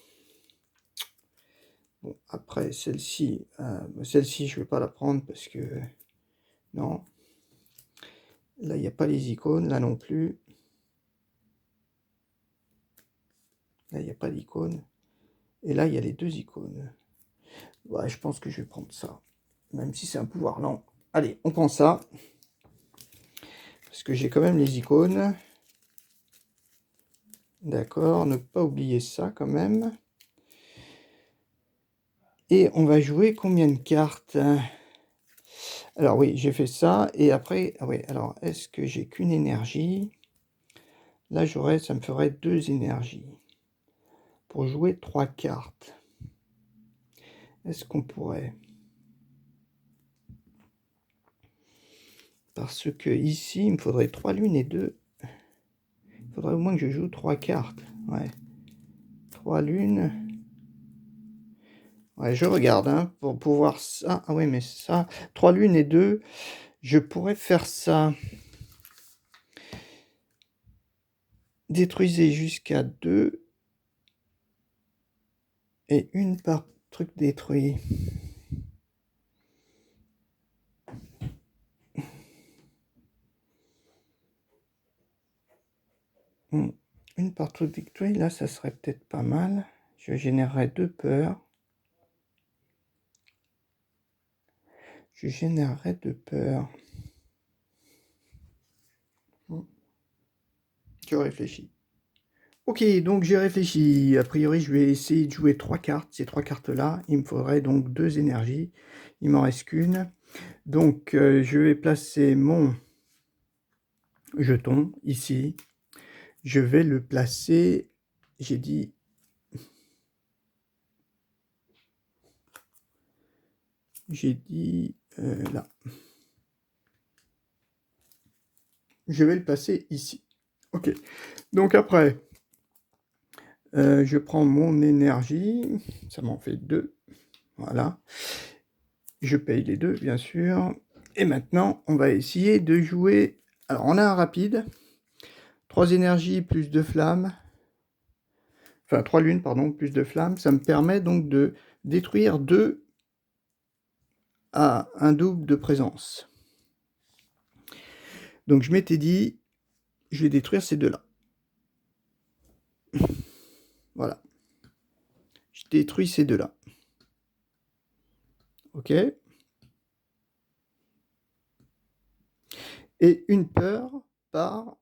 Bon, après, celle-ci, je ne vais pas la prendre parce que... Non. Là, il n'y a pas les icônes, là non plus. Là, il n'y a pas d'icône. Et là, il y a les deux icônes. Ouais, je pense que je vais prendre ça. Même si c'est un pouvoir lent. Allez, on prend ça. Parce que j'ai quand même les icônes. D'accord, ne pas oublier ça quand même. Et on va jouer combien de cartes? Alors oui, j'ai fait ça. Et après, ah oui, alors est-ce que j'ai qu'une énergie? Là, ça me ferait 2 énergies. Pour jouer 3 cartes. Est-ce qu'on pourrait? Parce que ici, il me faudrait 3 lunes et 2. Il faudrait au moins que je joue 3 cartes. Ouais. 3 lunes. Ouais, je regarde, hein, pour voir ça. Ah oui, mais ça, 3 lunes et 2, je pourrais faire ça. Détruisez jusqu'à 2. Et une par truc détruit. Une par truc détruit, là, ça serait peut-être pas mal. Je générerais 2 peurs. Je générerais 2 peurs. Je réfléchis. Ok, donc j'ai réfléchi. A priori, je vais essayer de jouer 3 cartes. Ces 3 cartes-là, il me faudrait donc 2 énergies. Il m'en reste qu'une. Donc, je vais placer mon jeton ici. Je vais le placer, j'ai dit... là. Je vais le placer ici. Ok. Donc après, je prends mon énergie. Ça m'en fait 2. Voilà. Je paye les 2, bien sûr. Et maintenant, on va essayer de jouer... Alors, on a un rapide. 3 énergies plus 2 flammes. Enfin, 3 lunes, pardon, plus 2 flammes. Ça me permet donc de détruire 2 à un double de présence. Donc, je m'étais dit, je vais détruire ces 2-là. Voilà. Je détruis ces 2-là. Ok. Et une peur par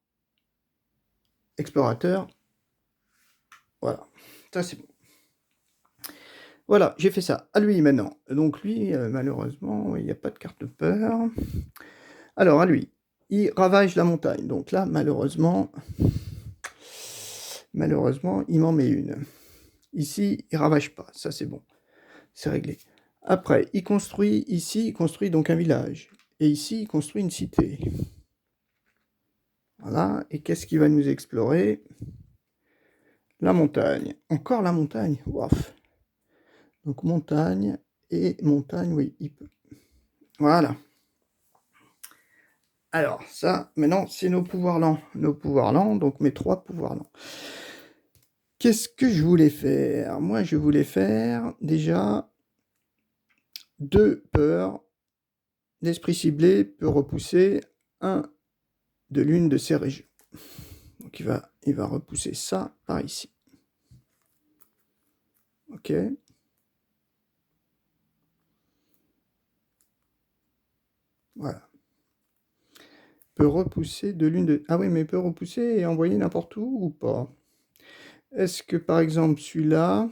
explorateur. Voilà. Ça, c'est bon. Voilà, j'ai fait ça. À lui, maintenant. Donc, lui, malheureusement, il n'y a pas de carte peur. Alors, à lui. Il ravage la montagne. Donc là, malheureusement, il m'en met une. Ici, il ravage pas. Ça, c'est bon. C'est réglé. Après, il construit, ici, il construit donc un village. Et ici, il construit une cité. Voilà. Et qu'est-ce qu'il va nous explorer? La montagne. Encore la montagne. Ouf. Donc, montagne. Et montagne, oui, il peut. Voilà. Alors, ça, maintenant, c'est nos pouvoirs lents. Nos pouvoirs lents, donc mes 3 pouvoirs lents. Qu'est-ce que je voulais faire? Moi, je voulais faire, déjà, 2 peurs. L'esprit ciblé peut repousser un de l'une de ces régions. Donc, il va repousser ça par ici. Ok. Voilà. Peut repousser de l'une de... Ah oui, mais peut repousser et envoyer n'importe où ou pas? Est-ce que, par exemple, celui-là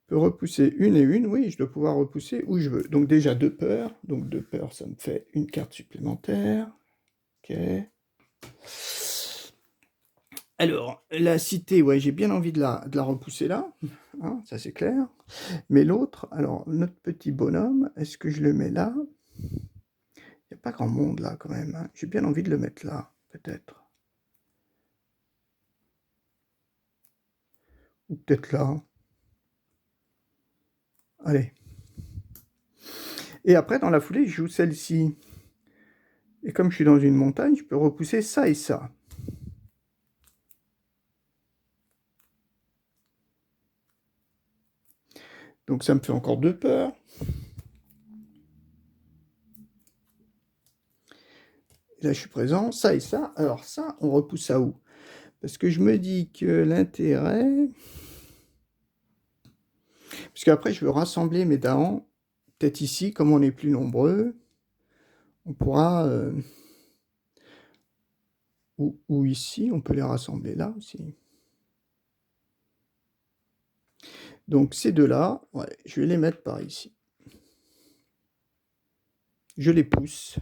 peut repousser une et une? Oui, je dois pouvoir repousser où je veux. Donc déjà 2 peurs. Donc 2 peurs, ça me fait une carte supplémentaire. Ok. Alors, la cité, ouais, j'ai bien envie de la repousser là. Hein, ça c'est clair. Mais l'autre, alors, notre petit bonhomme, est-ce que je le mets là? Il n'y a pas grand monde là quand même. Hein. J'ai bien envie de le mettre là, peut-être. Ou peut-être là. Allez. Et après, dans la foulée, je joue celle-ci. Et comme je suis dans une montagne, je peux repousser ça et ça. Donc ça me fait encore 2 peurs. Et là, je suis présent. Ça et ça. Alors ça, on repousse à où? Parce que je me dis que l'intérêt... Parce qu'après, je veux rassembler mes dahans peut-être ici, comme on est plus nombreux, on pourra... ou ici, on peut les rassembler là aussi. Donc ces deux-là, ouais, je vais les mettre par ici. Je les pousse.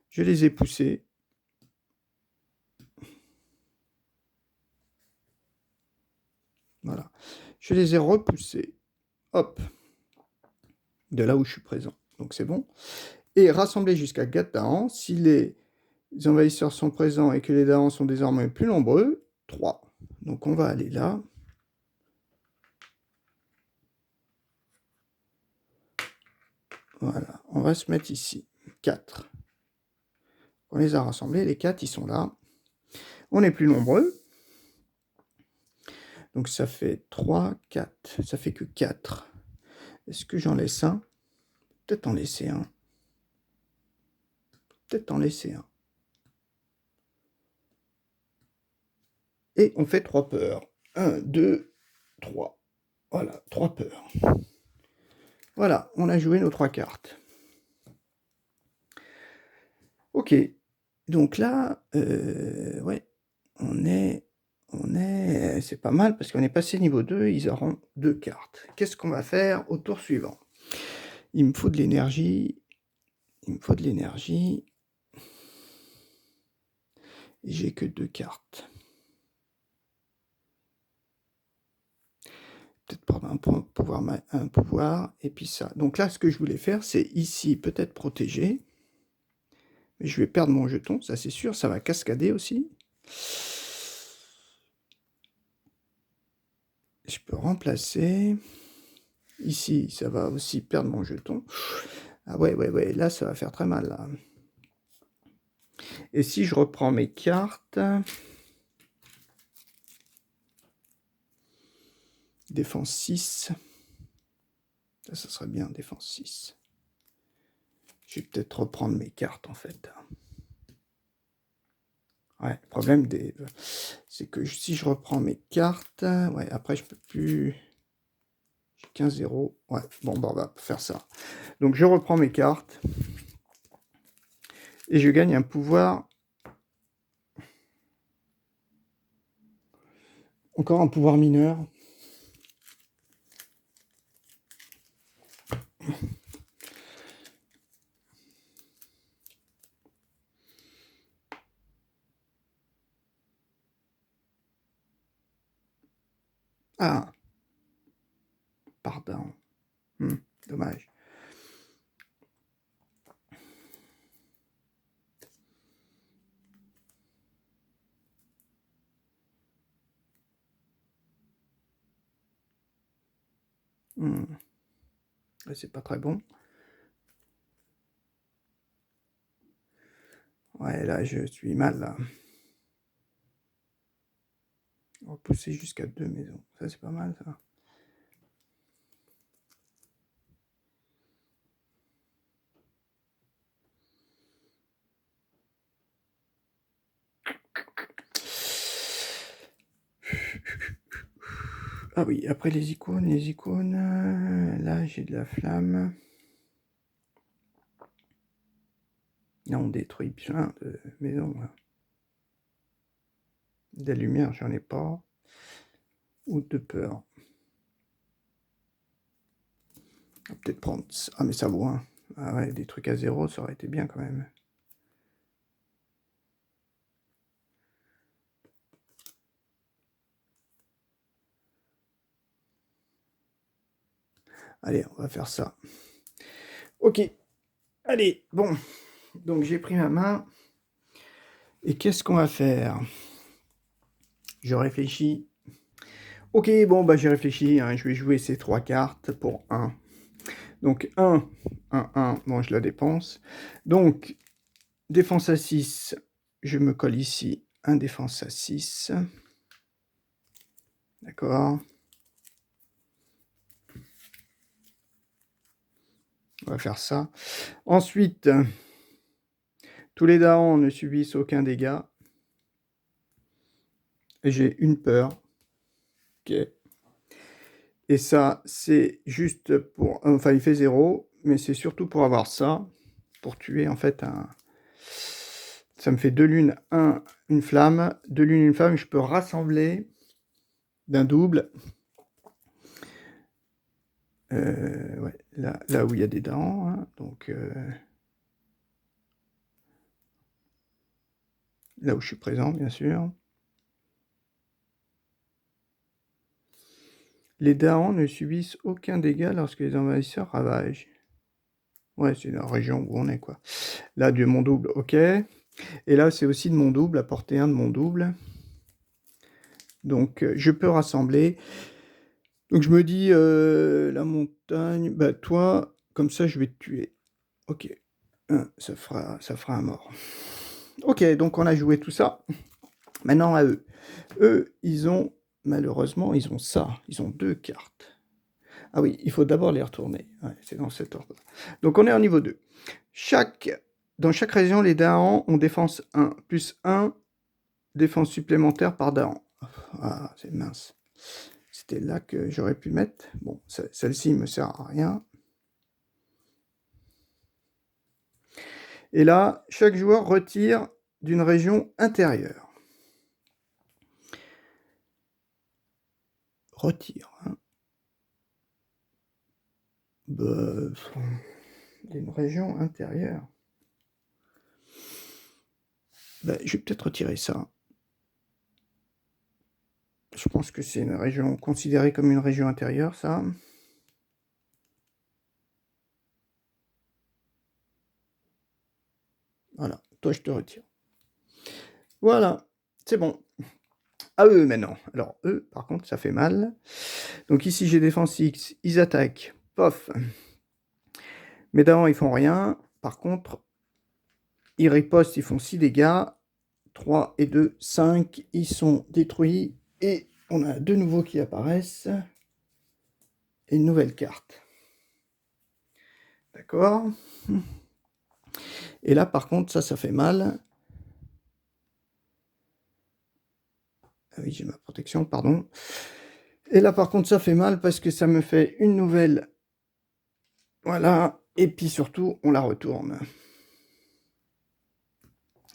Je les ai poussés. Voilà. Je les ai repoussés. Hop. De là où je suis présent. Donc c'est bon. Et rassembler jusqu'à 4 darans. Si les envahisseurs sont présents et que les darans sont désormais plus nombreux, 3. Donc on va aller là. Voilà. On va se mettre ici. 4. On les a rassemblés. Les 4, ils sont là. On est plus nombreux. Donc ça fait 3, 4. Ça fait que 4. Est-ce que j'en laisse un? Peut-être en laisser un. Peut-être en laisser un. Et on fait 3 peurs. 1, 2, 3. Voilà, 3 peurs. Voilà, on a joué nos 3 cartes. Ok. Donc là, ouais, c'est pas mal parce qu'on est passé niveau 2, ils auront 2 cartes. Qu'est-ce qu'on va faire au tour suivant? Il me faut de l'énergie. Il me faut de l'énergie. J'ai que 2 cartes. Peut-être prendre un pouvoir, et puis ça. Donc là, ce que je voulais faire, c'est ici, peut-être protéger. Mais je vais perdre mon jeton, ça c'est sûr, ça va cascader aussi. Je peux remplacer. Ici, ça va aussi perdre mon jeton. Ah ouais, là, ça va faire très mal, là. Et si je reprends mes cartes... Défense 6. Ça serait bien, défense 6. Je vais peut-être reprendre mes cartes, en fait. Ouais, le problème, c'est que si je reprends mes cartes... Ouais, après, je peux plus... J'ai 15-0. Ouais, bon, bah, on va faire ça. Donc, je reprends mes cartes. Et je gagne un pouvoir... Encore un pouvoir mineur. Ah, pardon. Dommage. C'est pas très bon. Ouais, là, je suis mal, là. On va pousser jusqu'à 2 maisons. Ça, c'est pas mal, ça. Ah oui, après les icônes, là, j'ai de la flamme. Là, on détruit plein de maisons, là. Des lumières, j'en ai pas. Ou de peur. On va peut-être prendre... Ah, mais ça vaut un. Ah ouais, des trucs à 0, ça aurait été bien, quand même. Allez, on va faire ça. Ok. Allez, bon. Donc, j'ai pris ma main. Et qu'est-ce qu'on va faire? Je réfléchis. Ok, bon, bah j'ai réfléchi. Hein, je vais jouer ces 3 cartes pour 1. Donc 1, 1, bon, je la dépense. Donc, défense à 6, je me colle ici un défense à 6. D'accord. On va faire ça. Ensuite, tous les darons ne subissent aucun dégât. Et j'ai une peur. Ok. Et ça, c'est juste pour... Enfin, il fait 0. mais c'est surtout pour avoir ça, pour tuer en fait un... Ça me fait 2 lunes, une flamme, 2 lunes, une flamme, je peux rassembler d'un double. Ouais, là où il y a des dents, hein, donc là où je suis présent, bien sûr. Les dents ne subissent aucun dégât lorsque les envahisseurs ravagent. Ouais, c'est la région où on est, quoi. Là, de mon double, ok. Et là, c'est aussi de mon double, à portée 1 de mon double. Donc, je peux rassembler. Donc, je me dis, la montagne, bah, toi, comme ça, je vais te tuer. Ok. Ça fera un mort. Ok, donc on a joué tout ça. Maintenant, à eux. Eux, ils ont, malheureusement, ils ont ça. Ils ont 2 cartes. Ah oui, il faut d'abord les retourner. Ouais, c'est dans cet ordre. Donc, on est en niveau 2. Dans chaque région, les Dahan ont défense 1, plus 1 défense supplémentaire par Dahan. Ah, c'est mince. C'était là que j'aurais pu mettre. Bon, celle-ci me sert à rien. Et là, chaque joueur retire d'une région intérieure. Retire. Hein. Bah, d'une région intérieure. Bah, je vais peut-être retirer ça. Je pense que c'est une région considérée comme une région intérieure, ça. Voilà, toi je te retire. Voilà, c'est bon. À eux maintenant. Alors eux, par contre, ça fait mal. Donc ici j'ai défense X, ils attaquent. Pof. Mes darons, ils font rien. Par contre, ils ripostent, ils font 6 dégâts. 3 et 2, 5. Ils sont détruits. Et on a 2 nouveaux qui apparaissent. Et une nouvelle carte. D'accord. Et là, par contre, ça fait mal. Ah oui, j'ai ma protection, pardon. Et là, par contre, ça fait mal parce que ça me fait une nouvelle. Voilà. Et puis surtout, on la retourne.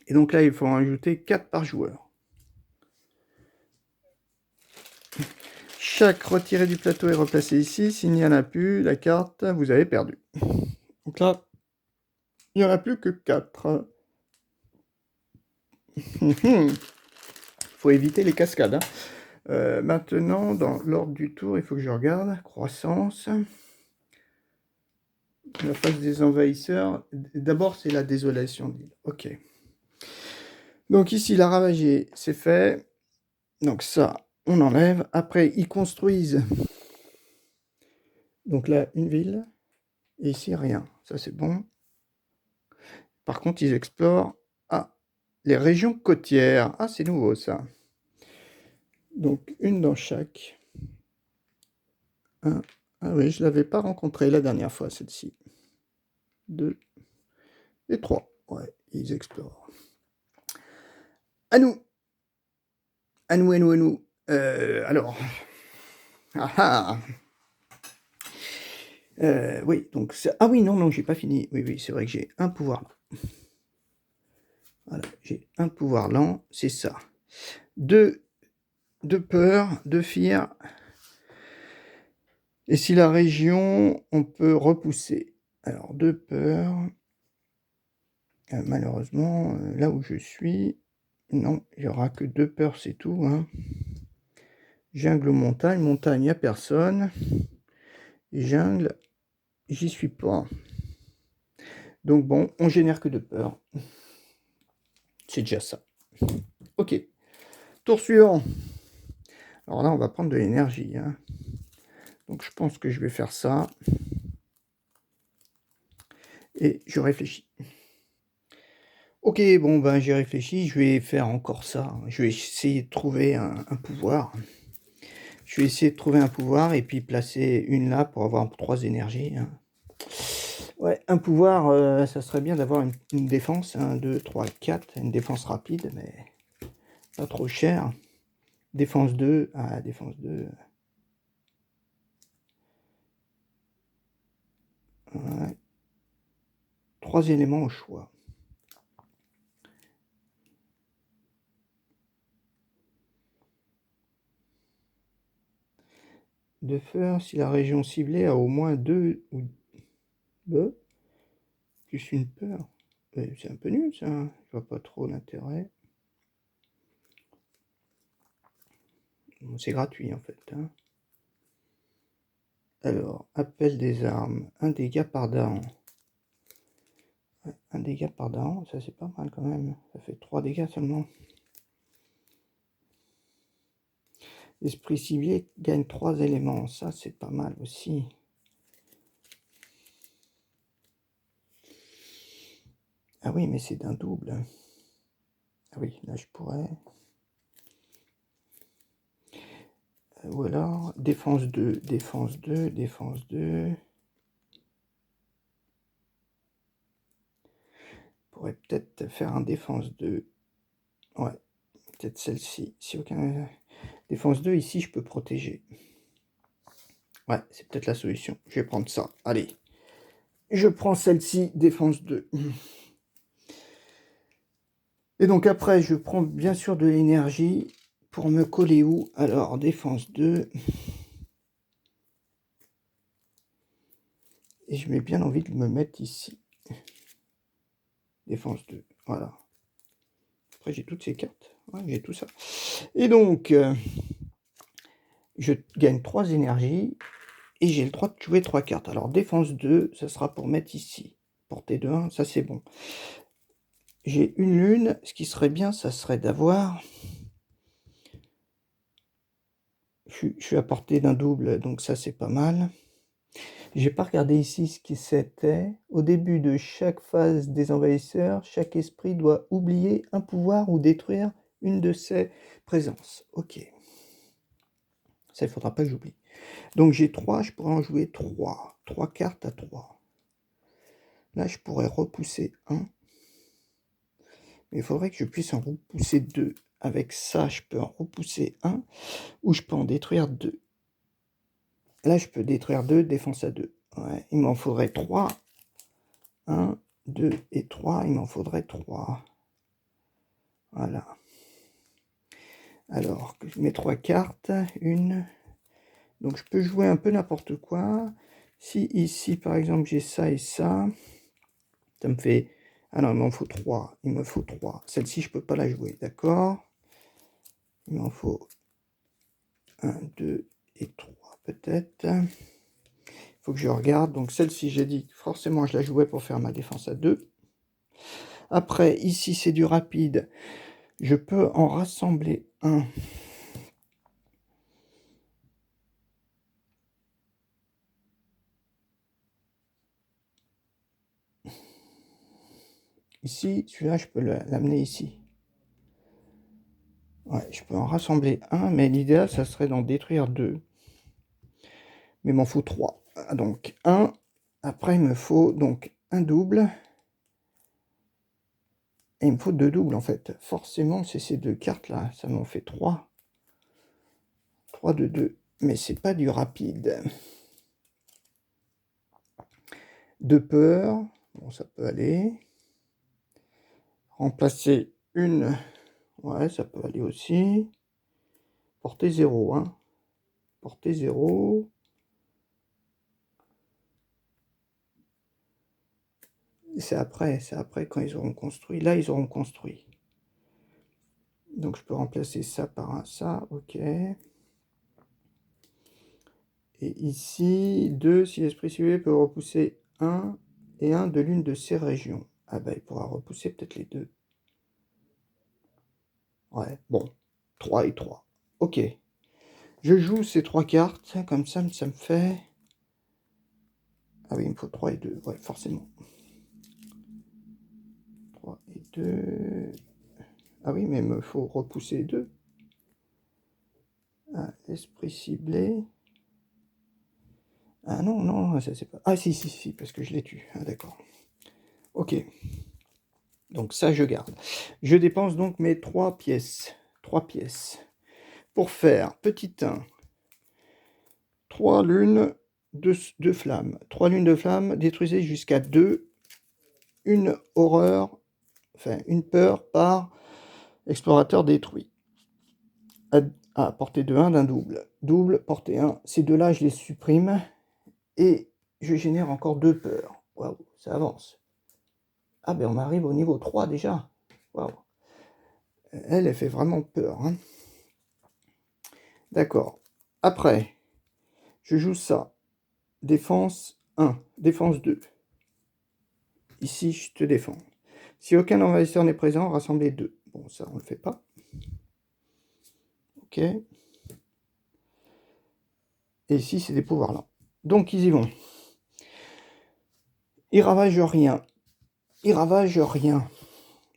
Et donc là, il faut en ajouter 4 par joueur. Chaque retiré du plateau est replacé ici. S'il n'y en a plus, la carte, vous avez perdu. Donc là, il n'y en a plus que 4. Faut éviter les cascades. Hein. Maintenant, dans l'ordre du tour, il faut que je regarde. Croissance. La phase des envahisseurs. D'abord, c'est la désolation d'île. Ok. Donc ici, la ravagée, c'est fait. Donc ça, on enlève. Après, ils construisent. Donc là, une ville. Et ici, rien. Ça, c'est bon. Par contre, ils explorent les régions côtières. Ah, c'est nouveau, ça. Donc, une dans chaque. Un. Ah oui, je ne l'avais pas rencontrée la dernière fois, celle-ci. 2 et 3. Ouais, ils explorent. À nous. À nous, à nous, à nous. Alors. Ah ah. Oui, donc... Ah oui, non, j'ai pas fini. Oui, c'est vrai que j'ai un pouvoir lent. Voilà, j'ai un pouvoir lent, c'est ça. 2 de peur, 2 fear. Et si la région, on peut repousser. Alors, 2 peur. Malheureusement, là où je suis, non, il n'y aura que 2 peurs, c'est tout. Hein. Jungle ou montagne. Montagne, il n'y a personne. Et jungle, j'y suis pas. Donc bon, on génère que 2 peurs. C'est déjà ça. Ok. Tour suivant. Alors là, on va prendre de l'énergie. Hein. Donc je pense que je vais faire ça. Et je réfléchis. Ok, bon, ben j'ai réfléchi, je vais faire encore ça. Je vais essayer de trouver un pouvoir. Je vais essayer de trouver un pouvoir et puis placer une là pour avoir 3 énergies. Hein. Ouais, un pouvoir, ça serait bien d'avoir une défense. 1, 2, 3, 4. Une défense rapide, mais pas trop cher. Défense 2. Ah, défense 2. Ouais. 3 éléments au choix. De faire si la région ciblée a au moins 2 ou plus une peur. C'est un peu nul ça, hein. Je vois pas trop l'intérêt. Bon, c'est gratuit en fait, hein. Alors, appel des armes, 1 dégât par dent. Ouais, 1 dégât par dent, ça c'est pas mal quand même. Ça fait 3 dégâts seulement. Esprit ciblé gagne 3 éléments, ça c'est pas mal aussi. Ah oui, mais c'est d'un double. Ah oui, là je pourrais. Ou alors, défense 2, défense 2, défense 2. Je pourrais peut-être faire un défense 2. Ouais, peut-être celle-ci. Si aucun... Défense 2, ici je peux protéger. Ouais, c'est peut-être la solution. Je vais prendre ça. Allez. Je prends celle-ci, défense 2. Et donc après, je prends bien sûr de l'énergie pour me coller où? Alors, défense 2. Et je mets bien envie de me mettre ici. Défense 2. Voilà. Après, j'ai toutes ces cartes. Ouais, j'ai tout ça. Et donc, je gagne 3 énergies. Et j'ai le droit de jouer 3 cartes. Alors, défense 2, ça sera pour mettre ici. Portée de 1, ça c'est bon. J'ai une lune. Ce qui serait bien, ça serait d'avoir... Je suis à portée d'un double, donc ça c'est pas mal. J'ai pas regardé ici ce qui c'était. Au début de chaque phase des envahisseurs, chaque esprit doit oublier un pouvoir ou détruire une de ses présences. Ok. Ça, il faudra pas que j'oublie. Donc j'ai 3, je pourrais en jouer 3. 3 cartes à 3. Là, je pourrais repousser 1. Mais il faudrait que je puisse en repousser 2. Avec ça, je peux en repousser 1. Ou je peux en détruire 2. Là, je peux détruire 2, défense à 2. Ouais, il m'en faudrait 3. 1, 2 et 3. Il m'en faudrait 3. Voilà. Alors, je mets 3 cartes. Une. Donc, je peux jouer un peu n'importe quoi. Si ici, par exemple, j'ai ça et ça, ça me fait... Ah non, il m'en faut 3. Il me faut 3. Celle-ci, je peux pas la jouer. D'accord? Il m'en faut 1, 2 et 3 peut-être. Il faut que je regarde. Donc, celle-ci, j'ai dit forcément, je la jouais pour faire ma défense à 2. Après, ici, c'est du rapide. Je peux en rassembler un. Ici, celui-là, je peux l'amener ici. Ouais, je peux en rassembler un, mais l'idéal, ça serait d'en détruire 2. Mais il m'en faut 3. Donc, 1. Après, il me faut donc un double. Et il me faut 2 doubles, en fait. Forcément, c'est ces 2 cartes-là. Ça m'en fait 3. 3 de 2. Mais c'est pas du rapide. De peur. Bon, ça peut aller. Remplacer une... Ouais, ça peut aller aussi. Portée 0, hein. Portée 0. C'est après quand ils auront construit. Là, ils auront construit. Donc, je peux remplacer ça par un ça, ok. Et ici, 2, si l'esprit ciblé peut repousser 1 et 1 de l'une de ces régions. Ah bah, il pourra repousser peut-être les 2. Ouais, bon. 3 et 3. Ok. Je joue ces 3 cartes, comme ça me fait... Ah oui, il me faut 3 et 2, ouais, forcément. 3 et 2... Ah oui, mais il me faut repousser 2. Ah, esprit ciblé. Ah non, non, ça c'est pas... Ah si, parce que je l'ai tué. Ah d'accord. Ok. Donc ça, je garde. Je dépense donc mes 3 pièces. 3 pièces. Pour faire, petit 1, 3 lunes de flammes. 3 lunes de flammes, détruisez jusqu'à 2 une horreur, enfin une peur par explorateur détruit. À portée de 1 d'un double. Double, portée 1. Ces deux-là, je les supprime. Et je génère encore 2 peurs. Waouh, ça avance. Ah ben on arrive au niveau 3 déjà. Waouh. Elle fait vraiment peur. Hein. D'accord. Après, je joue ça. Défense 1, défense 2. Ici, je te défends. Si aucun envahisseur n'est présent, rassemblez 2. Bon, ça, on ne le fait pas. Ok. Et ici, c'est des pouvoirs là. Donc, ils y vont. Ils ravagent rien. Ils ravagent rien.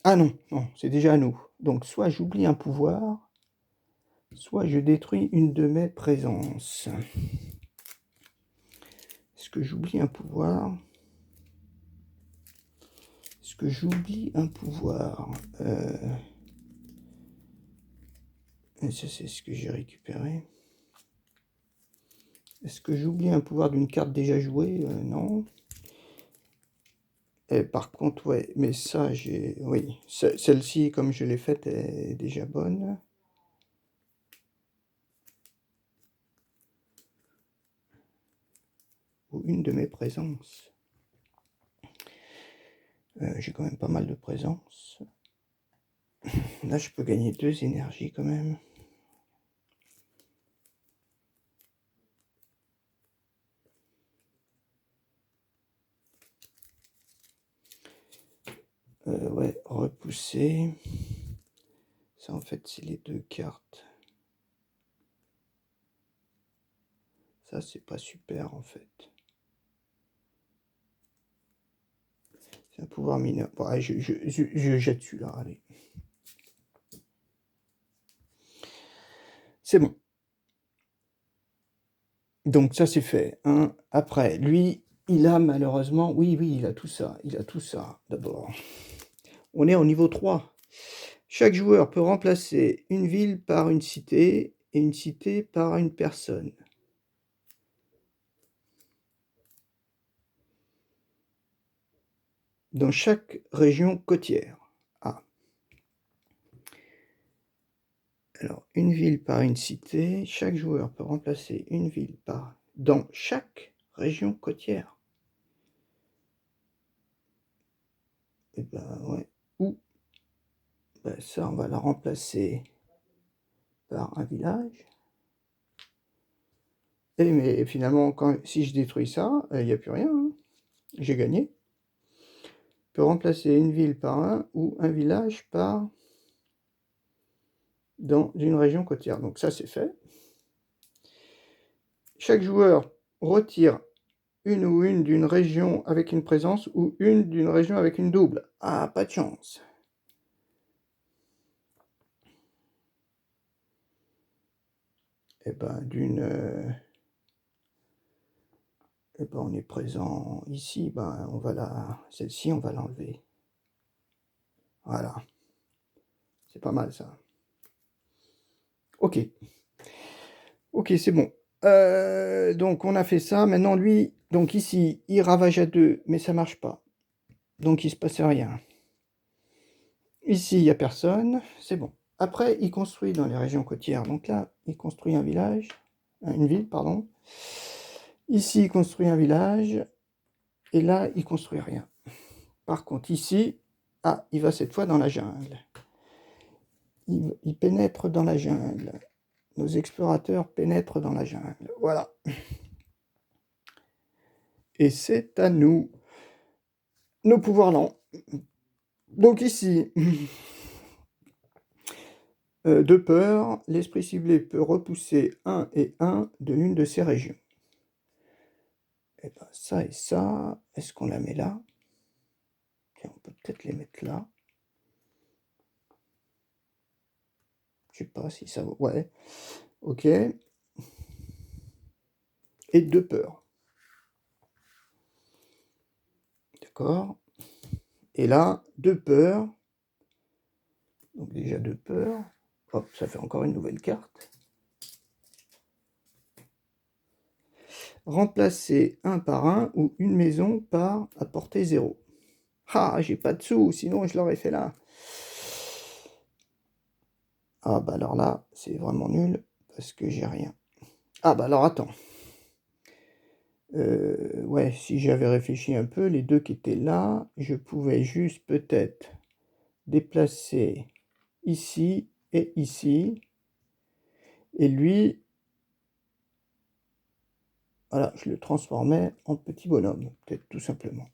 Ah non, non, c'est déjà à nous. Donc, soit j'oublie un pouvoir, soit je détruis une de mes présences. Est-ce que j'oublie un pouvoir? Est-ce que j'oublie un pouvoir? Ça, c'est ce que j'ai récupéré. Est-ce que j'oublie un pouvoir d'une carte déjà jouée? Non. Et par contre, ouais, mais ça, j'ai... Oui, celle-ci, comme je l'ai faite, est déjà bonne. Ou une de mes présences. J'ai quand même pas mal de présences. Là, je peux gagner 2 énergies quand même. Ouais, repousser. Ça, en fait, c'est les 2 cartes. Ça, c'est pas super, en fait. C'est un pouvoir mineur. Bon, allez, je jette celui-là, allez. C'est bon. Donc ça, c'est fait. Hein. Après, lui, il a malheureusement... Oui, il a tout ça. Il a tout ça, d'abord. On est au niveau 3. Chaque joueur peut remplacer une ville par une cité et une cité par une personne. Dans chaque région côtière. Ah. Alors, une ville par une cité. Chaque joueur peut remplacer une ville par... Dans chaque région côtière. Et ben, ouais. Ou, ben, ça, on va la remplacer par un village. Et mais finalement, si je détruis ça, il n'y a plus rien. Hein. J'ai gagné. Je peux remplacer une ville par un ou un village par... dans une région côtière. Donc ça, c'est fait. Chaque joueur retire une ou une d'une région avec une présence ou une d'une région avec une double. Ah, pas de chance. Eh ben, eh ben, on est présent ici. Ben, on va celle-ci, on va l'enlever. Voilà. C'est pas mal, ça. Ok. Ok, c'est bon. Donc, on a fait ça. Maintenant, lui, donc ici, il ravage à 2, mais ça marche pas. Donc, il se passe rien. Ici, il n'y a personne. C'est bon. Après, il construit dans les régions côtières. Donc là, il construit un village. Une ville, pardon. Ici, il construit un village. Et là, il construit rien. Par contre, ici, ah, il va cette fois dans la jungle. Il pénètre dans la jungle. Nos explorateurs pénètrent dans la jungle. Voilà. Et c'est à nous. Nos pouvoirs lents. Donc ici, de peur, l'esprit ciblé peut repousser 1 et 1 de l'une de ces régions. Et ben ça et ça, est-ce qu'on la met là? Tiens, on peut peut-être les mettre là. Je sais pas si ça vaut. Ouais. Ok. Et de peur. D'accord. Et là, de peur. Donc déjà de peur. Hop, ça fait encore une nouvelle carte. Remplacer un par un ou une maison par à portée 0. Ah, j'ai pas de sous, sinon je l'aurais fait là. Ah bah alors là, c'est vraiment nul, parce que j'ai rien. Ah bah alors attends. Ouais, si j'avais réfléchi un peu, les deux qui étaient là, je pouvais juste peut-être déplacer ici et ici. Et lui, voilà, je le transformais en petit bonhomme, peut-être tout simplement.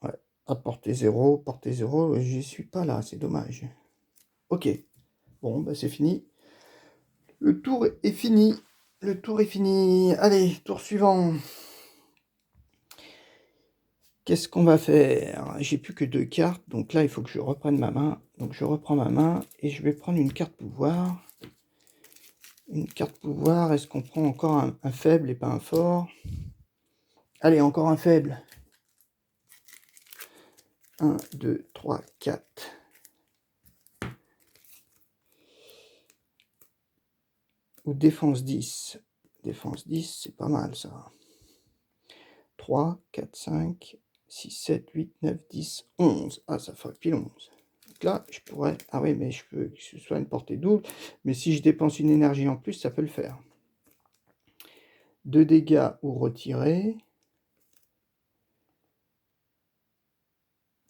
Ouais, à portée 0, j'y suis pas là, c'est dommage. Ok, bon, bah c'est fini. Le tour est fini. Le tour est fini. Allez, tour suivant. Qu'est-ce qu'on va faire? J'ai plus que 2 cartes, donc là, il faut que je reprenne ma main. Donc je reprends ma main et je vais prendre une carte pouvoir. Une carte pouvoir, est-ce qu'on prend encore un faible et pas un fort? Allez, encore un faible. 1, 2, 3, 4. Ou défense 10. Défense 10, c'est pas mal ça. 3, 4, 5, 6, 7, 8, 9, 10, 11. Ah, ça ferait pile 11. Donc là, je pourrais... Ah oui, mais je peux que ce soit une portée double. Mais si je dépense une énergie en plus, ça peut le faire. 2 dégâts ou retirer.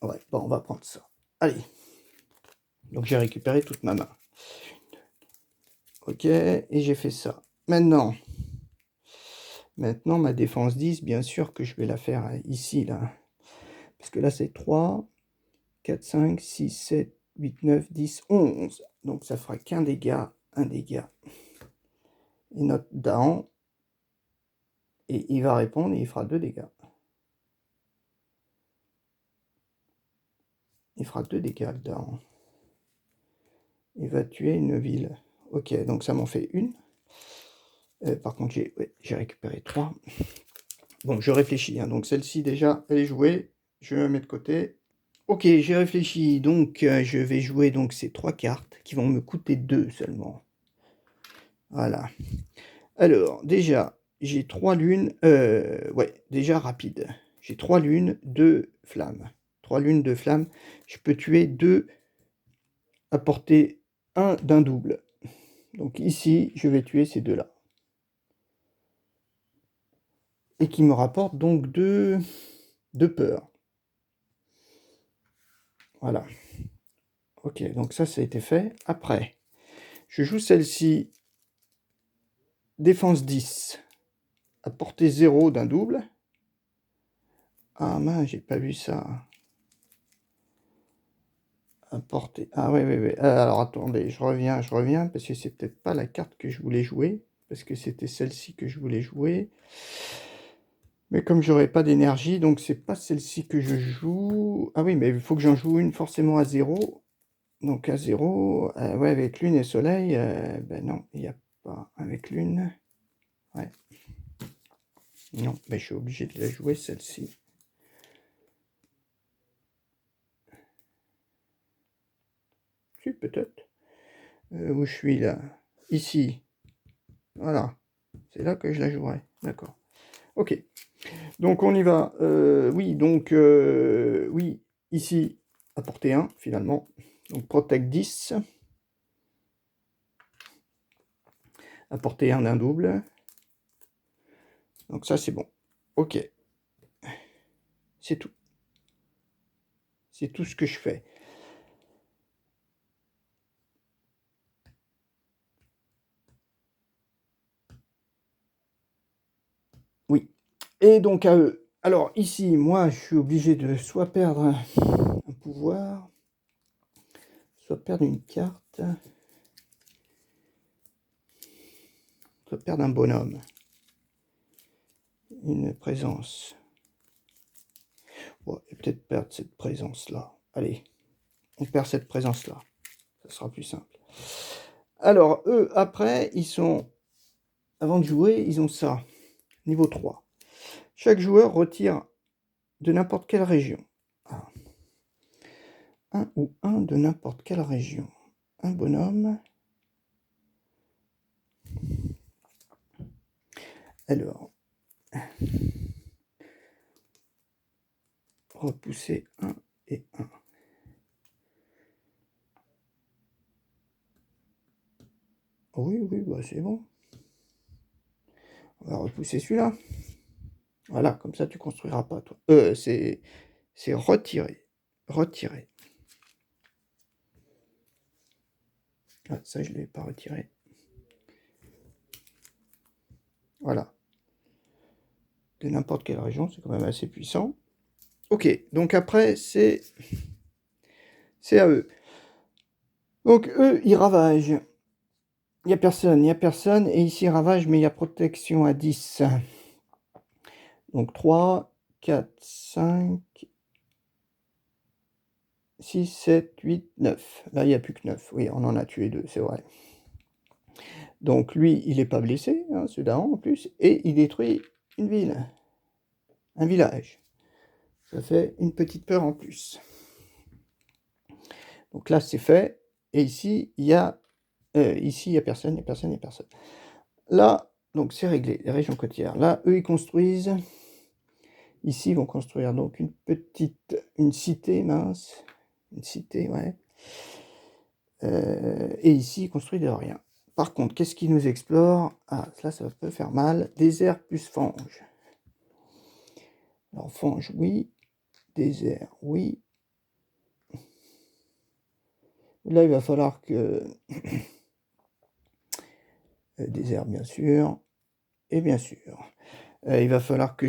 Ouais, bon, on va prendre ça. Allez. Donc j'ai récupéré toute ma main. Ok, et j'ai fait ça. Maintenant, ma défense 10, bien sûr que je vais la faire ici, là. Parce que là, c'est 3, 4, 5, 6, 7, 8, 9, 10, 11. Donc ça fera qu'un dégât, un dégât. Et notre down, et il va répondre et il fera 2 dégâts. Il fera 2 dégâts, le down. Il va tuer une ville. Ok, donc ça m'en fait une. Par contre, j'ai récupéré 3. Bon, je réfléchis. Hein. Donc celle-ci, déjà, elle est jouée. Je vais la mettre de côté. Ok, j'ai réfléchi. Donc, je vais jouer donc, ces 3 cartes qui vont me coûter 2 seulement. Voilà. Alors, déjà, j'ai 3 lunes. Ouais, déjà rapide. J'ai 3 lunes, 2 flammes. 3 lunes, 2 flammes. Je peux tuer 2 à portée 1 d'un double. Donc ici, je vais tuer ces deux-là. Et qui me rapportent donc 2 de peur. Voilà. Ok, donc ça a été fait. Après, je joue celle-ci. Défense 10. À portée 0 d'un double. Ah mince, j'ai pas vu ça. À portée... Ah oui, oui, oui. Alors attendez, je reviens, parce que c'est peut-être pas la carte que je voulais jouer. Parce que c'était celle-ci que je voulais jouer. Mais comme j'aurais pas d'énergie, donc c'est pas celle-ci que je joue. Ah oui, mais il faut que j'en joue une forcément à 0. Donc à 0, ouais, avec lune et soleil, ben non, il n'y a pas avec lune. Ouais. Non, mais je suis obligé de la jouer celle-ci. Si, peut-être. Où je suis là? Ici. Voilà. C'est là que je la jouerai. D'accord. Ok. Donc on y va. Oui, donc oui, ici, à portée 1, finalement. Donc Protect 10. À portée 1 d'un double. Donc ça, c'est bon. Ok. C'est tout. C'est tout ce que je fais. Oui. Et donc à eux. Alors ici, moi, je suis obligé de soit perdre un pouvoir, soit perdre une carte, soit perdre un bonhomme. Une présence. Ouais, et peut-être perdre cette présence-là. Allez, on perd cette présence-là. Ça sera plus simple. Alors, eux, après, ils sont... Avant de jouer, ils ont ça. Niveau 3. Chaque joueur retire de n'importe quelle région. Ah. Un ou un de n'importe quelle région. Un bonhomme. Alors. repousser 1 et 1. Oui, oui, bah c'est bon. On va repousser celui-là. Voilà, comme ça tu construiras pas, toi. C'est retirer. Retirer. Ah, ça, je ne l'ai pas retiré. Voilà. De n'importe quelle région, c'est quand même assez puissant. Ok, donc après, c'est à eux. Donc, eux, ils ravagent. Il n'y a personne. Et ici, ravage, mais il y a protection à 10. Donc, 3, 4, 5, 6, 7, 8, 9. Là, il n'y a plus que 9. Oui, on en a tué 2, c'est vrai. Donc, lui, il n'est pas blessé, hein, ce daron en plus. Et il détruit une ville. Un village. Ça fait une petite peur en plus. Donc là, c'est fait. Et ici, il y a personne. Là, donc c'est réglé, les régions côtières. Là, eux, ils construisent. Ici, ils vont construire donc une cité mince. Une cité, ouais. Et ici, ils construisent de rien. Par contre, qu'est-ce qu'ils nous explorent? Ah, là, ça peut faire mal. Désert plus fange. Alors, fange, oui. Désert, oui. Là, il va falloir que... désert, bien sûr. Et bien sûr, il va falloir que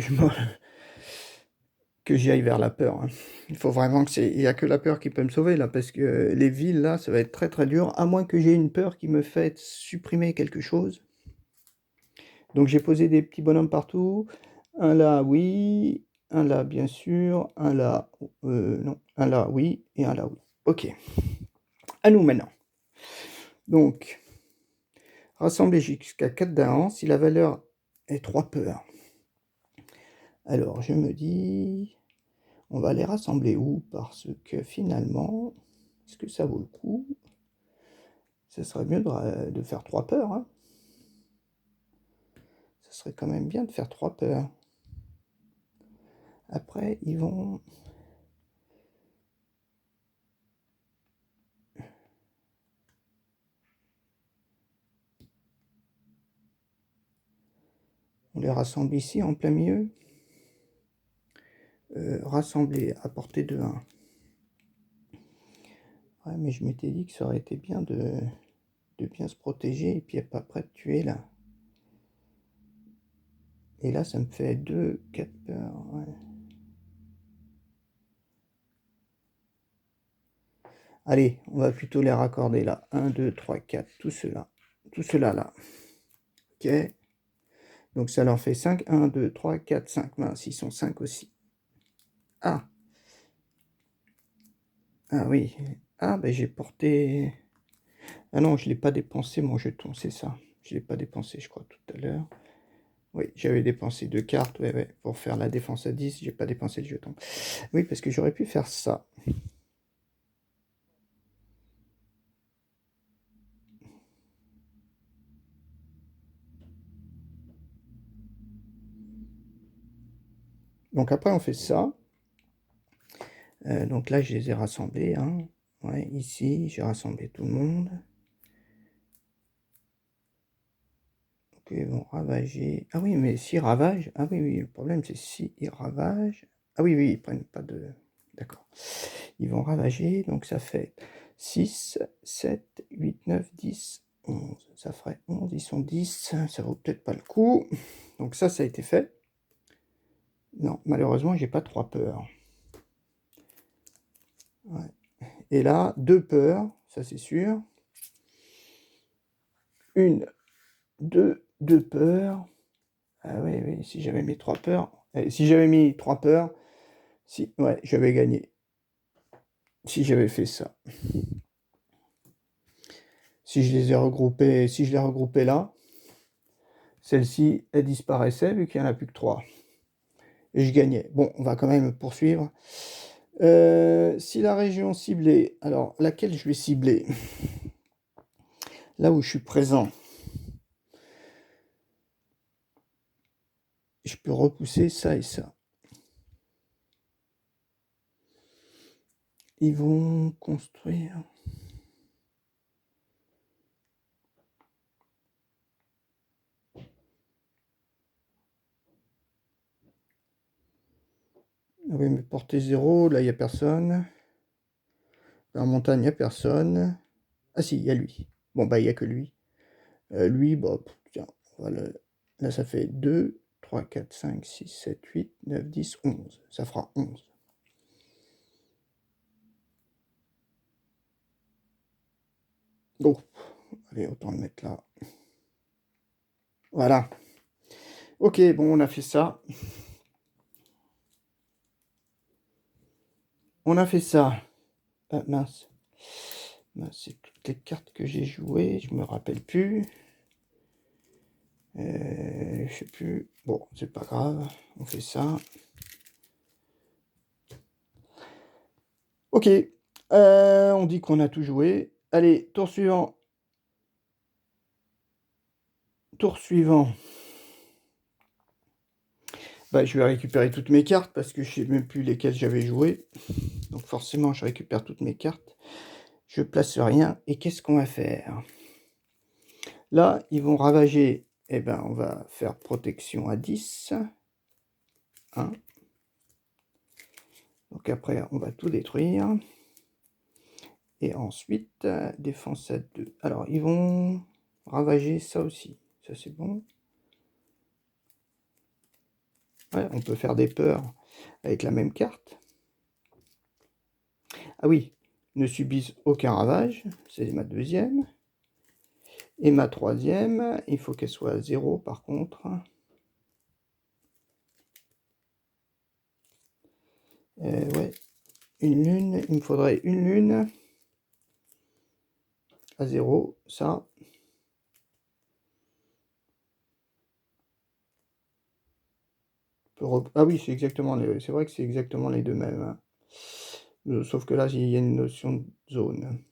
j'y aille vers la peur, hein. Il faut vraiment il n'y a que la peur qui peut me sauver là, parce que les villes là, ça va être très très dur, à moins que j'ai une peur qui me fait supprimer quelque chose. Donc j'ai posé des petits bonhommes partout. Un là, oui. Un là, bien sûr. Un là, non. Un là, oui. Et un là, oui. Ok. À nous maintenant. Donc, rassembler jusqu'à 4 d'un si la valeur est 3 peurs. Alors, je me dis... On va les rassembler où? Parce que finalement, est-ce que ça vaut le coup? Ça serait mieux de faire 3 peurs, hein. Ça serait quand même bien de faire 3 peurs. Après, ils vont... On les rassemble ici, en plein milieu. Rassembler à portée de 1. Ouais, mais je m'étais dit que ça aurait été bien de bien se protéger et puis après de tuer là. Et là, ça me fait 2, 4 peurs. Ouais. Allez, on va plutôt les raccorder là. 1, 2, 3, 4, tout cela. Tout cela là. Ok. Donc ça leur fait 5. 1, 2, 3, 4, 5. Mince, ils sont 5 aussi. Ah. Ah oui. Ah, ben j'ai porté... Ah non, je ne l'ai pas dépensé, mon jeton, c'est ça. Je ne l'ai pas dépensé, je crois, tout à l'heure. Oui, j'avais dépensé 2 cartes, ouais, pour faire la défense à 10, j'ai pas dépensé le jeton. Oui, parce que j'aurais pu faire ça. Donc après, on fait ça. Donc là, je les ai rassemblés, hein. Ouais, ici, j'ai rassemblé tout le monde. Donc ils vont ravager. Ah oui, mais s'ils ravagent... Ah oui, oui, le problème, c'est s'ils ravagent... Ah oui, oui, ils prennent pas de... D'accord. Ils vont ravager, donc ça fait 6, 7, 8, 9, 10, 11. Ça ferait 11, ils sont 10, ça vaut peut-être pas le coup. Donc ça a été fait. Non, malheureusement, j'ai pas 3 peurs. Ouais. Et là, 2 peurs, ça c'est sûr. 1, 2, 2 peurs. Ah oui, oui, si j'avais mis 3 peurs... si j'avais mis 3 peurs, si, ouais, j'avais gagné. Si j'avais fait ça. Si je les regroupais là, celle-ci, elle disparaissait vu qu'il n'y en a plus que 3. Et je gagnais. Bon, on va quand même poursuivre. Si la région ciblée, alors laquelle je vais cibler? Là où je suis présent. Je peux repousser ça et ça. ils vont construire... Ah oui, mais portée 0, là, il n'y a personne. En montagne, il n'y a personne. Ah si, il y a lui. Bon, bah, il n'y a que lui. Lui, bah, tiens, voilà. Là, ça fait 2, 3, 4, 5, 6, 7, 8, 9, 10, 11. Ça fera 11. Bon, allez, autant le mettre là. Voilà. Ok, bon, on a fait ça. On a fait ça. Ah, mince. C'est toutes les cartes que j'ai jouées, je me rappelle plus. Je sais plus. Bon, c'est pas grave, on fait ça. Ok, on dit qu'on a tout joué. Allez, tour suivant. Tour suivant. Bah, je vais récupérer toutes mes cartes parce que je sais même plus lesquelles j'avais joué. Donc forcément, je récupère toutes mes cartes. Je place rien. Et qu'est-ce qu'on va faire? Là, ils vont ravager. Eh ben, on va faire protection à 10. 1. Donc après, on va tout détruire. Et ensuite, défense à 2. Alors, ils vont ravager ça aussi. Ça, c'est bon. Ouais, on peut faire des peurs avec la même carte. Ah oui, ne subissent aucun ravage. C'est ma deuxième. Et ma troisième, il faut qu'elle soit à 0 par contre. Ouais, une lune. Il me faudrait une lune à 0. Ça. Ah oui, c'est exactement les... C'est vrai que c'est exactement les deux mêmes. Hein. Sauf que là, il y a une notion de zone.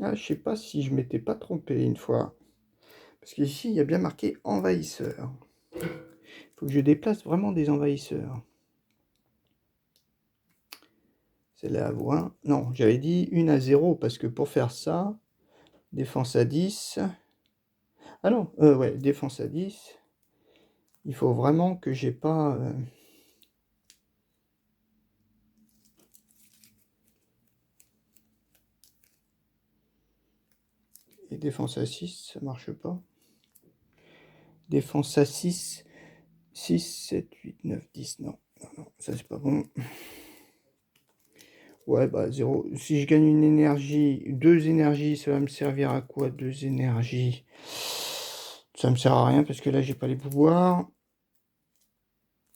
Ah, je sais pas si je m'étais pas trompé une fois. Parce qu'ici, il y a bien marqué envahisseur. Il faut que je déplace vraiment des envahisseurs. C'est là à voir. Non, j'avais dit une à 0 parce que pour faire ça, défense à 10. Ah non, ouais, défense à 10. Il faut vraiment que j'ai pas... Et défense à 6, ça marche pas. Défense à 6, 6, 7, 8, 9, 10. Non, non, non, ça c'est pas bon. Ouais, bah 0. Si je gagne une énergie, 2 énergies, ça va me servir à quoi? 2 énergies. Ça me sert à rien parce que là, j'ai pas les pouvoirs.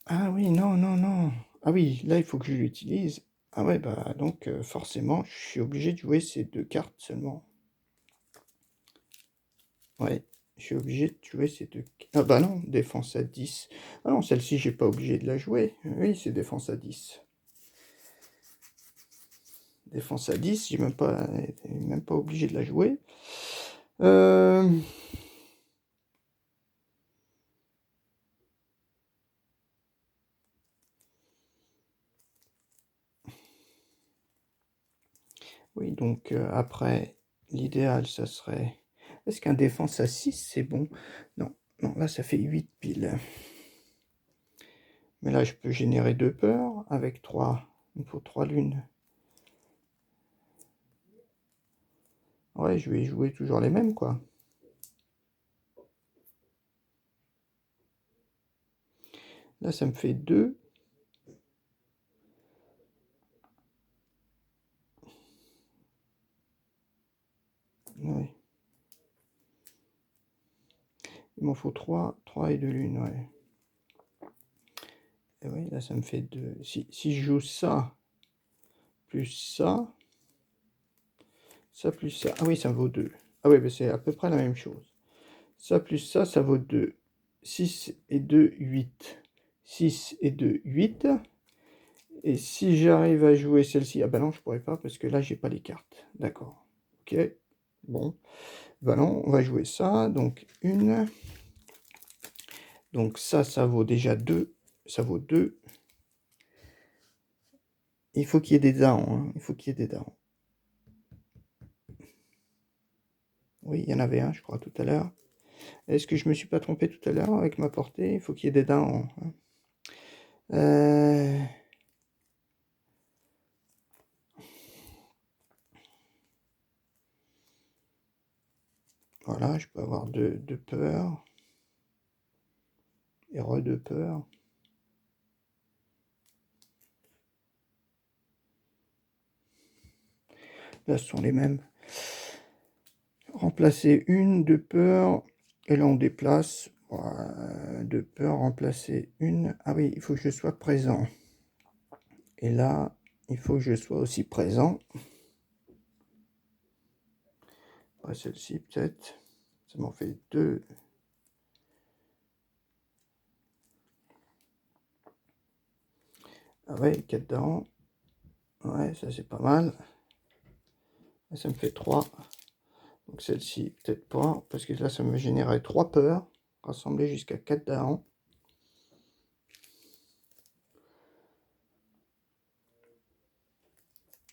Ah oui, non, non, non. Ah oui, là, il faut que je l'utilise. Ah ouais, bah donc forcément, je suis obligé de jouer ces 2 cartes seulement. Ouais, je suis obligé de jouer ces 2... Ah bah non, défense à 10. Ah non, celle-ci, j'ai pas obligé de la jouer. Oui, c'est défense à 10. Défense à 10, j'ai même pas obligé de la jouer. Oui, donc après, l'idéal, ça serait... Est-ce qu'un défense à 6, c'est bon? Non, non, là, ça fait 8 piles. Mais là, je peux générer 2 peurs avec 3. Il me faut 3 lunes. Ouais, je vais jouer toujours les mêmes, quoi. Là, ça me fait 2. Ouais. Il m'en faut 3. 3 et 2 lunes, ouais. Et oui, là, ça me fait 2. Si je joue ça, plus ça, ça plus ça. Ah oui, ça vaut 2. Ah oui, bah, c'est à peu près la même chose. Ça plus ça vaut 2. 6 et 2, 8. 6 et 2, 8. Et si j'arrive à jouer celle-ci... Ah bah non, je pourrais pas parce que là, j'ai pas les cartes. D'accord. Ok. Bon. Bah non, on va jouer ça. Donc, une. Donc ça vaut déjà 2. ça vaut 2. Il faut qu'il y ait des dents, hein. Il faut qu'il y ait des dents. Oui, il y en avait un, je crois, tout à l'heure. Est-ce que je me suis pas trompé tout à l'heure avec ma portée? Il faut qu'il y ait des dents, hein. Voilà, je peux avoir deux peurs. Et deux peurs. Là, ce sont les mêmes. Remplacer une, deux peurs. Et là, on déplace. Voilà, deux peurs, remplacer une. Ah oui, il faut que je sois présent. Et là, il faut que je sois aussi présent. Celle-ci, peut-être. Ça m'en fait 2. Ah ouais, 4 dents. Ouais, ça c'est pas mal. Ça me fait 3. Donc celle-ci, peut-être pas, parce que là, ça me générait 3 peurs, rassemblées jusqu'à 4 dents.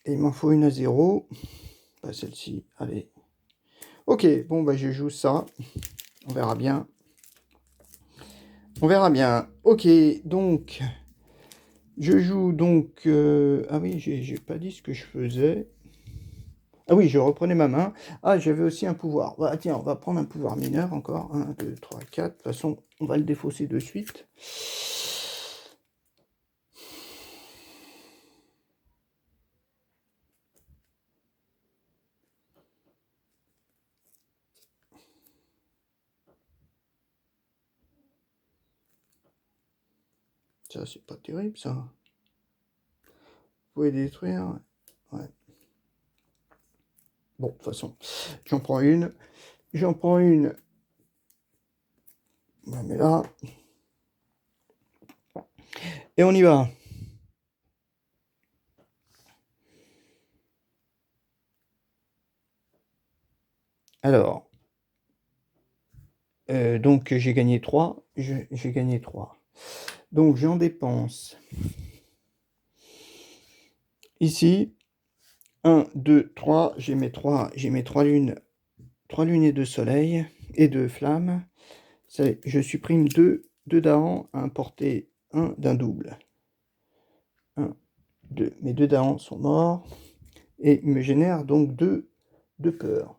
Et il m'en faut une à 0. Bah, celle-ci, allez. Ok, bon, bah, je joue ça. On verra bien. On verra bien. Ok, donc, je joue donc... ah oui, j'ai pas dit ce que je faisais. Ah oui, je reprenais ma main. Ah, j'avais aussi un pouvoir. Bah, tiens, on va prendre un pouvoir mineur encore. 1, 2, 3, 4. De toute façon, on va le défausser de suite. Ça, c'est pas terrible, ça. Vous pouvez détruire. Ouais. Bon, de toute façon, j'en prends une. J'en prends une. On la met là. Et on y va. Alors, donc j'ai gagné 3. J'ai gagné 3. Donc j'en dépense. Ici, 1, 2, 3. J'ai mes 3 lunes. 3 lunes et 2 soleils. Et 2 flammes. Je supprime 2 dahans à importer 1 d'un double. 1, 2. Mes 2 dahans sont morts. Et il me génère donc 2 peurs.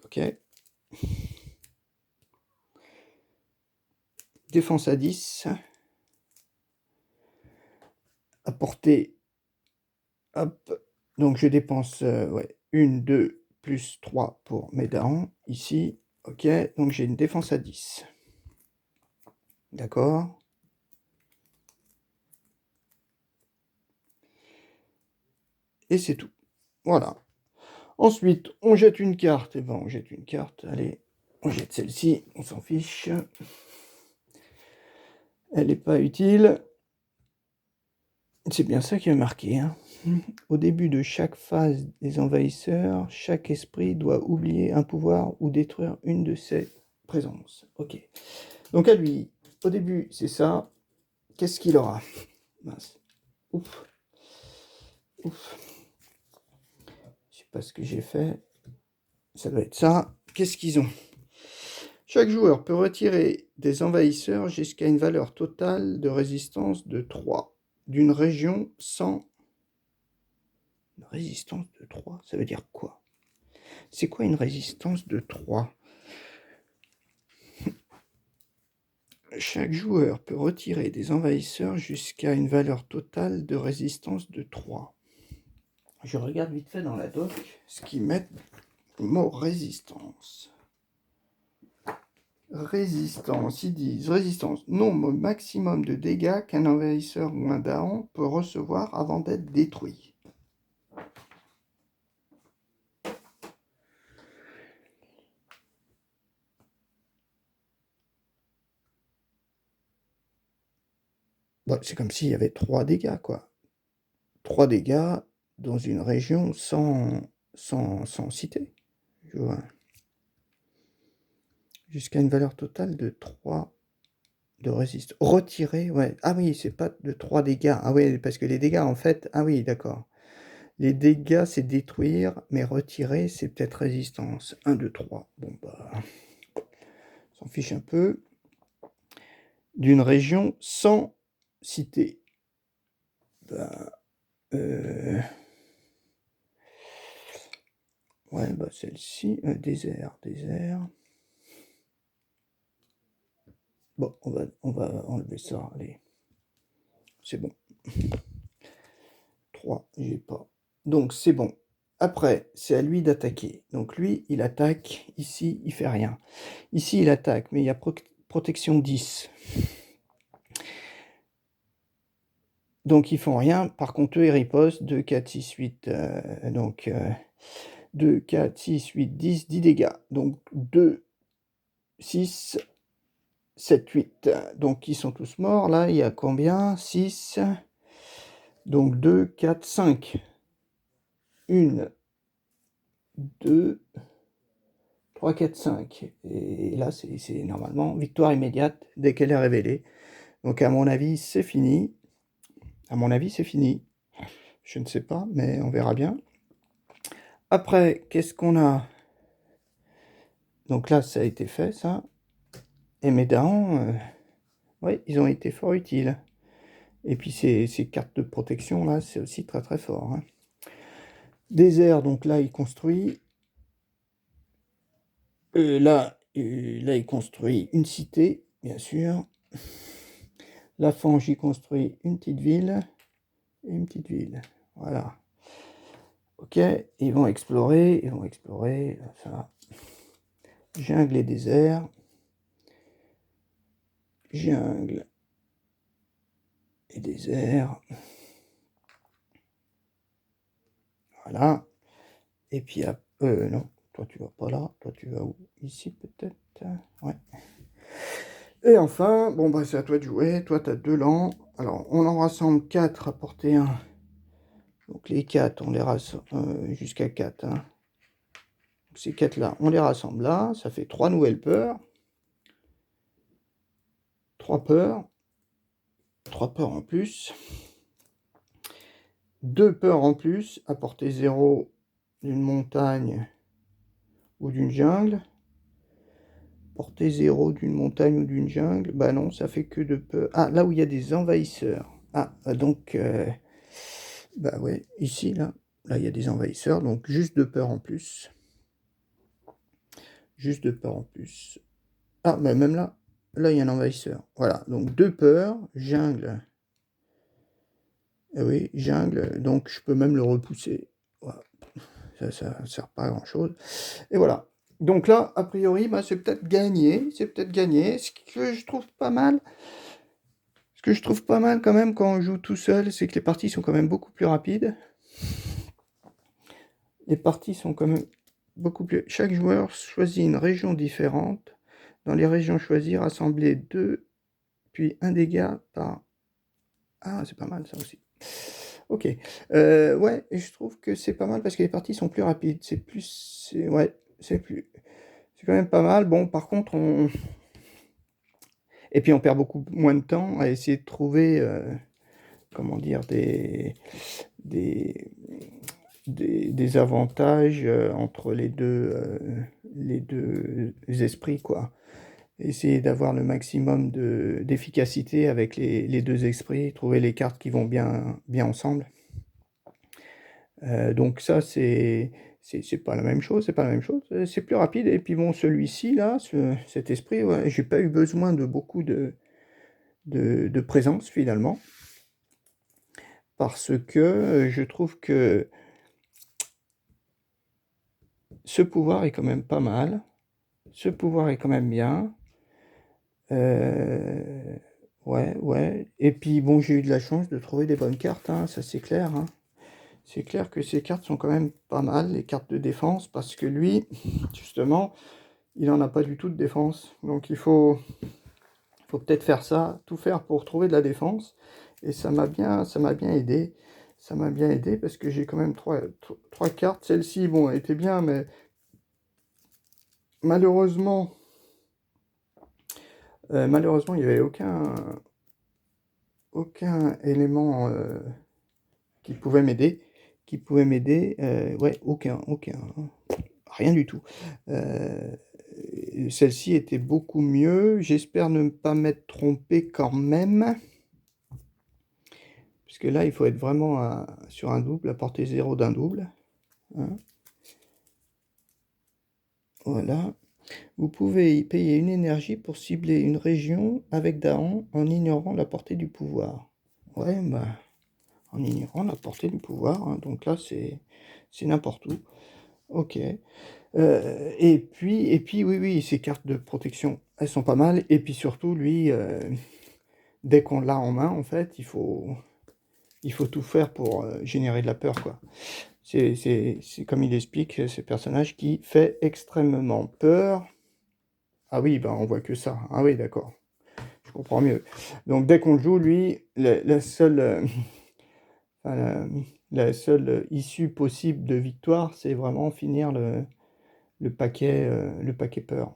Ok. Défense à 10. Apporter. Hop. Donc je dépense 1, 2, plus 3 pour mes dents. Ici. Ok. Donc j'ai une défense à 10. D'accord. Et c'est tout. Voilà. Ensuite, on jette une carte. Et ben on jette une carte. Allez, on jette celle-ci. On s'en fiche. Elle n'est pas utile. C'est bien ça qui est marqué. Hein. Au début de chaque phase des envahisseurs, chaque esprit doit oublier un pouvoir ou détruire une de ses présences. Ok. Donc à lui, au début, c'est ça. Qu'est-ce qu'il aura? Mince. Ouf. Ouf. Je sais pas ce que j'ai fait. Ça doit être ça. Qu'est-ce qu'ils ont? Chaque joueur peut retirer des envahisseurs jusqu'à une valeur totale de résistance de 3 d'une région sans... Une résistance de 3, ça veut dire quoi? C'est quoi une résistance de 3? Chaque joueur peut retirer des envahisseurs jusqu'à une valeur totale de résistance de 3. Je regarde vite fait dans la doc ce qu'ils mettent le mot résistance. Résistance, ils disent résistance, nombre maximum de dégâts qu'un envahisseur ou un dahan peut recevoir avant d'être détruit. Bon, c'est comme s'il y avait 3 dégâts, quoi. 3 dégâts dans une région sans cité. Je jusqu'à une valeur totale de 3 de résistance. Retirer, ouais. Ah oui, c'est pas de 3 dégâts. Ah oui, parce que les dégâts, en fait... Ah oui, d'accord. Les dégâts, c'est détruire, mais retirer, c'est peut-être résistance. 1, 2, 3. Bon, bah... on s'en fiche un peu. D'une région sans cité. Bah... Ouais, bah celle-ci, désert. Bon, on va enlever ça, allez. C'est bon. 3, j'ai pas. Donc c'est bon. Après, c'est à lui d'attaquer. Donc lui, il attaque. Ici, il fait rien. Ici, il attaque, mais il y a protection 10. Donc ils font rien. Par contre, eux, ils ripostent. 2, 4, 6, 8. Donc 2, 4, 6, 8, 10, 10 dégâts. Donc 2, 6, 7, 8. Donc ils sont tous morts. Là, il y a combien? 6. Donc 2, 4, 5. 1, 2, 3, 4, 5. Et là, c'est normalement victoire immédiate dès qu'elle est révélée. Donc à mon avis, c'est fini. À mon avis, c'est fini. Je ne sais pas, mais on verra bien. Après, qu'est-ce qu'on a? Donc là, ça a été fait, ça. Et mes darons, ouais, ils ont été fort utiles. Et puis ces cartes de protection, là, c'est aussi très très fort. Hein. Désert, donc là, il construit. Là, il construit une cité, bien sûr. La Fange, il construit une petite ville. Et une petite ville. Voilà. Ok, ils vont explorer, ça. Jungle et désert. Jungle et désert. Voilà. Et puis, non, toi tu vas pas là, toi tu vas où? Ici peut-être? Ouais. Et enfin, bon bah c'est à toi de jouer, toi tu as 2 lands. Alors, on en rassemble 4 à portée 1. Donc les 4, on les rassemble jusqu'à 4. Hein. Donc, ces 4-là, on les rassemble là, ça fait 3 nouvelles peurs. 3 peurs. 3 peurs en plus. 2 peurs en plus, à portée 0 d'une montagne ou d'une jungle. Portée 0 d'une montagne ou d'une jungle. Bah non, ça fait que 2 peurs. Ah, là où il y a des envahisseurs. Ah, donc... bah ouais, ici, là il y a des envahisseurs, donc juste 2 peurs en plus. Juste 2 peurs en plus. Ah, bah même là il y a un envahisseur. Voilà, donc 2 peurs, jungle. Eh oui, jungle, donc je peux même le repousser. Voilà. Ça ne sert pas à grand chose. Et voilà. Donc là, a priori, bah, c'est peut-être gagné. C'est peut-être gagné. Ce que je trouve pas mal. Ce que je trouve pas mal quand même quand on joue tout seul, c'est que les parties sont quand même beaucoup plus rapides. Les parties sont quand même beaucoup plus... Chaque joueur choisit une région différente. Dans les régions choisies, rassembler 2, puis 1 dégât par... Ah, c'est pas mal ça aussi. Ok. Ouais, et je trouve que c'est pas mal parce que les parties sont plus rapides. C'est plus... Ouais, c'est plus... C'est quand même pas mal. Bon, par contre, on... Et puis on perd beaucoup moins de temps à essayer de trouver... comment dire, des avantages entre les deux esprits, quoi. Essayer d'avoir le maximum d'efficacité avec les deux esprits, trouver les cartes qui vont bien ensemble. Donc ça, c'est pas la même chose, c'est plus rapide. Et puis bon, celui-ci, là, cet esprit, ouais, j'ai pas eu besoin de beaucoup de présence, finalement. Parce que je trouve que ce pouvoir est quand même pas mal. Ce pouvoir est quand même bien. Ouais. Et puis bon, j'ai eu de la chance de trouver des bonnes cartes, hein, ça c'est clair. Hein. C'est clair que ces cartes sont quand même pas mal, les cartes de défense, parce que lui, justement, il n'en a pas du tout de défense. Donc il faut peut-être faire ça, tout faire pour trouver de la défense. Et ça m'a bien aidé. Ça m'a bien aidé parce que j'ai quand même trois cartes. Celle-ci, bon, elle était bien, mais malheureusement, Malheureusement, il n'y avait aucun élément qui pouvait m'aider. Ouais, aucun, hein. Rien du tout. Euh, Celle-ci était beaucoup mieux. J'espère ne pas m'être trompé quand même. Puisque là, il faut être vraiment sur un double, à portée 0 d'un double. Hein. Voilà. Vous pouvez y payer une énergie pour cibler une région avec Daon en ignorant la portée du pouvoir. Ouais, bah, en ignorant la portée du pouvoir. Hein. Donc là, c'est n'importe où. Ok. Et puis, oui, ces cartes de protection, elles sont pas mal. Et puis surtout, lui, dès qu'on l'a en main, en fait, il faut tout faire pour générer de la peur, quoi. C'est comme il explique, ce personnage qui fait extrêmement peur. Ah oui, ben on voit que ça. Ah oui, d'accord. Je comprends mieux. Donc dès qu'on joue, lui, la seule, enfin, la seule issue possible de victoire, c'est vraiment finir le paquet peur.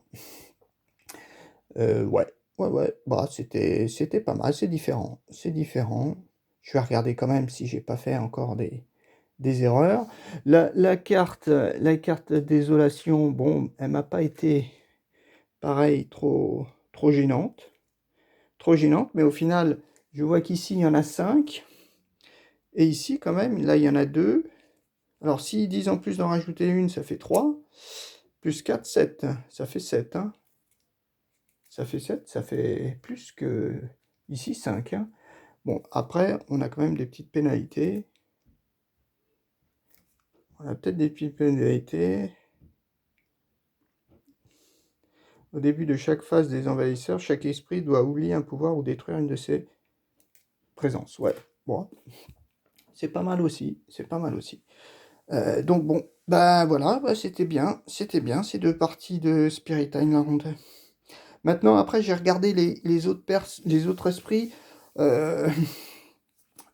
Ouais, ouais. Bah, c'était pas mal. C'est différent. C'est différent. Je vais regarder quand même si j'ai pas fait encore des erreurs. La carte désolation, bon, elle m'a pas été, pareil, trop gênante. Trop gênante, mais au final, je vois qu'ici, il y en a 5. Et ici, quand même, là, il y en a 2. Alors, s'ils disent en plus d'en rajouter une, ça fait 3. Plus 4, 7. Ça fait 7. Hein. Ça fait 7, ça fait plus que ici 5. Hein. Bon, après, on a quand même des petites pénalités. On a peut-être des petites pénalités. Au début de chaque phase des envahisseurs, chaque esprit doit oublier un pouvoir ou détruire une de ses présences. Ouais, bon, c'est pas mal aussi. C'est pas mal aussi. Donc bon, bah voilà, bah, c'était bien ces 2 parties de Spirit Island. Maintenant, après, j'ai regardé les autres esprits. Euh,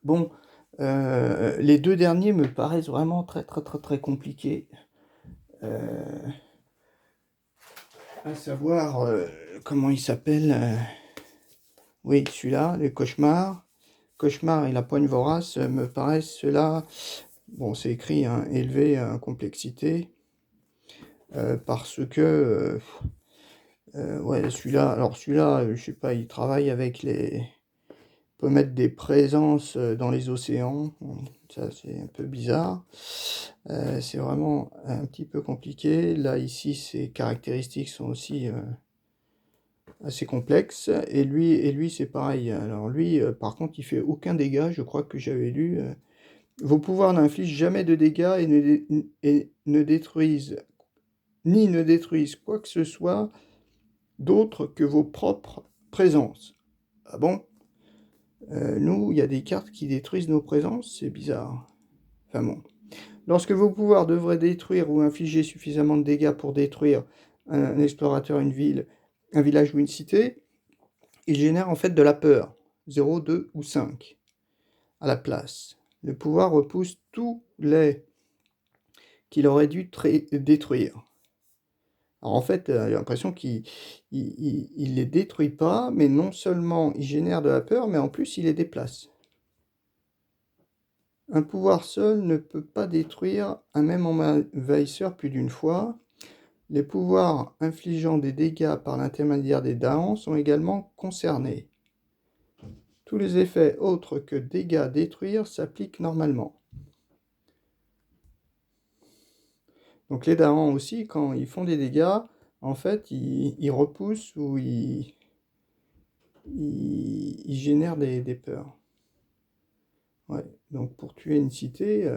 bon, les 2 derniers me paraissent vraiment très très très très compliqués. Euh, à savoir, comment il s'appelle oui, celui-là, le cauchemar. Cauchemar et la poigne vorace me paraissent ceux-là. Bon, c'est écrit, hein, élevé en complexité. Parce que ouais, celui-là, alors celui-là, je sais pas, il travaille avec les. Il peut mettre des présences dans les océans. Bon, ça, c'est un peu bizarre. C'est vraiment un petit peu compliqué. Là, ici, ses caractéristiques sont aussi assez complexes. Et lui, c'est pareil. Alors lui, par contre, il fait aucun dégât. Je crois que j'avais lu. Vos pouvoirs n'infligent jamais de dégâts et ne détruisent quoi que ce soit d'autre que vos propres présences. Ah bon? Nous, il y a des cartes qui détruisent nos présences, c'est bizarre. Enfin bon. Lorsque vos pouvoirs devraient détruire ou infliger suffisamment de dégâts pour détruire un explorateur, une ville, un village ou une cité, ils génèrent en fait de la peur. 0, 2 ou 5 à la place. Le pouvoir repousse tous les qu'il aurait dû détruire. Alors en fait, j'ai l'impression qu'il les détruit pas, mais non seulement il génère de la peur, mais en plus il les déplace. Un pouvoir seul ne peut pas détruire un même envahisseur plus d'une fois. Les pouvoirs infligeant des dégâts par l'intermédiaire des Daons sont également concernés. Tous les effets autres que dégâts détruire s'appliquent normalement. Donc les Daons aussi, quand ils font des dégâts, en fait, ils repoussent ou ils génèrent des peurs. Ouais. Donc pour tuer une cité,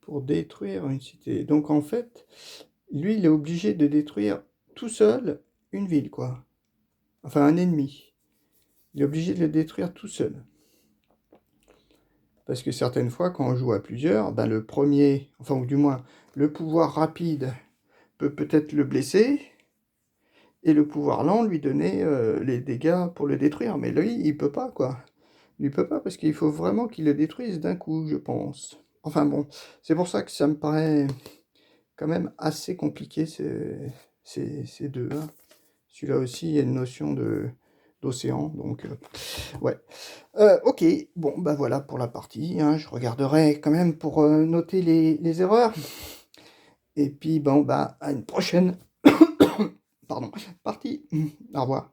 pour détruire une cité. Donc en fait, lui, il est obligé de détruire tout seul une ville, quoi. Enfin, un ennemi. Il est obligé de le détruire tout seul. Parce que certaines fois, quand on joue à plusieurs, ben le premier, enfin, ou du moins, le pouvoir rapide peut peut-être le blesser, et le pouvoir lent lui donner les dégâts pour le détruire. Mais lui, il peut pas, quoi. Il peut pas, parce qu'il faut vraiment qu'il le détruise d'un coup, je pense. Enfin bon, c'est pour ça que ça me paraît quand même assez compliqué, ces deux. Hein. Celui-là aussi, il y a une notion d'océan, donc ouais. OK, bon, bah, voilà pour la partie, hein. Je regarderai quand même pour, noter les erreurs et puis bon, bah, à une prochaine pardon, partie. Au revoir.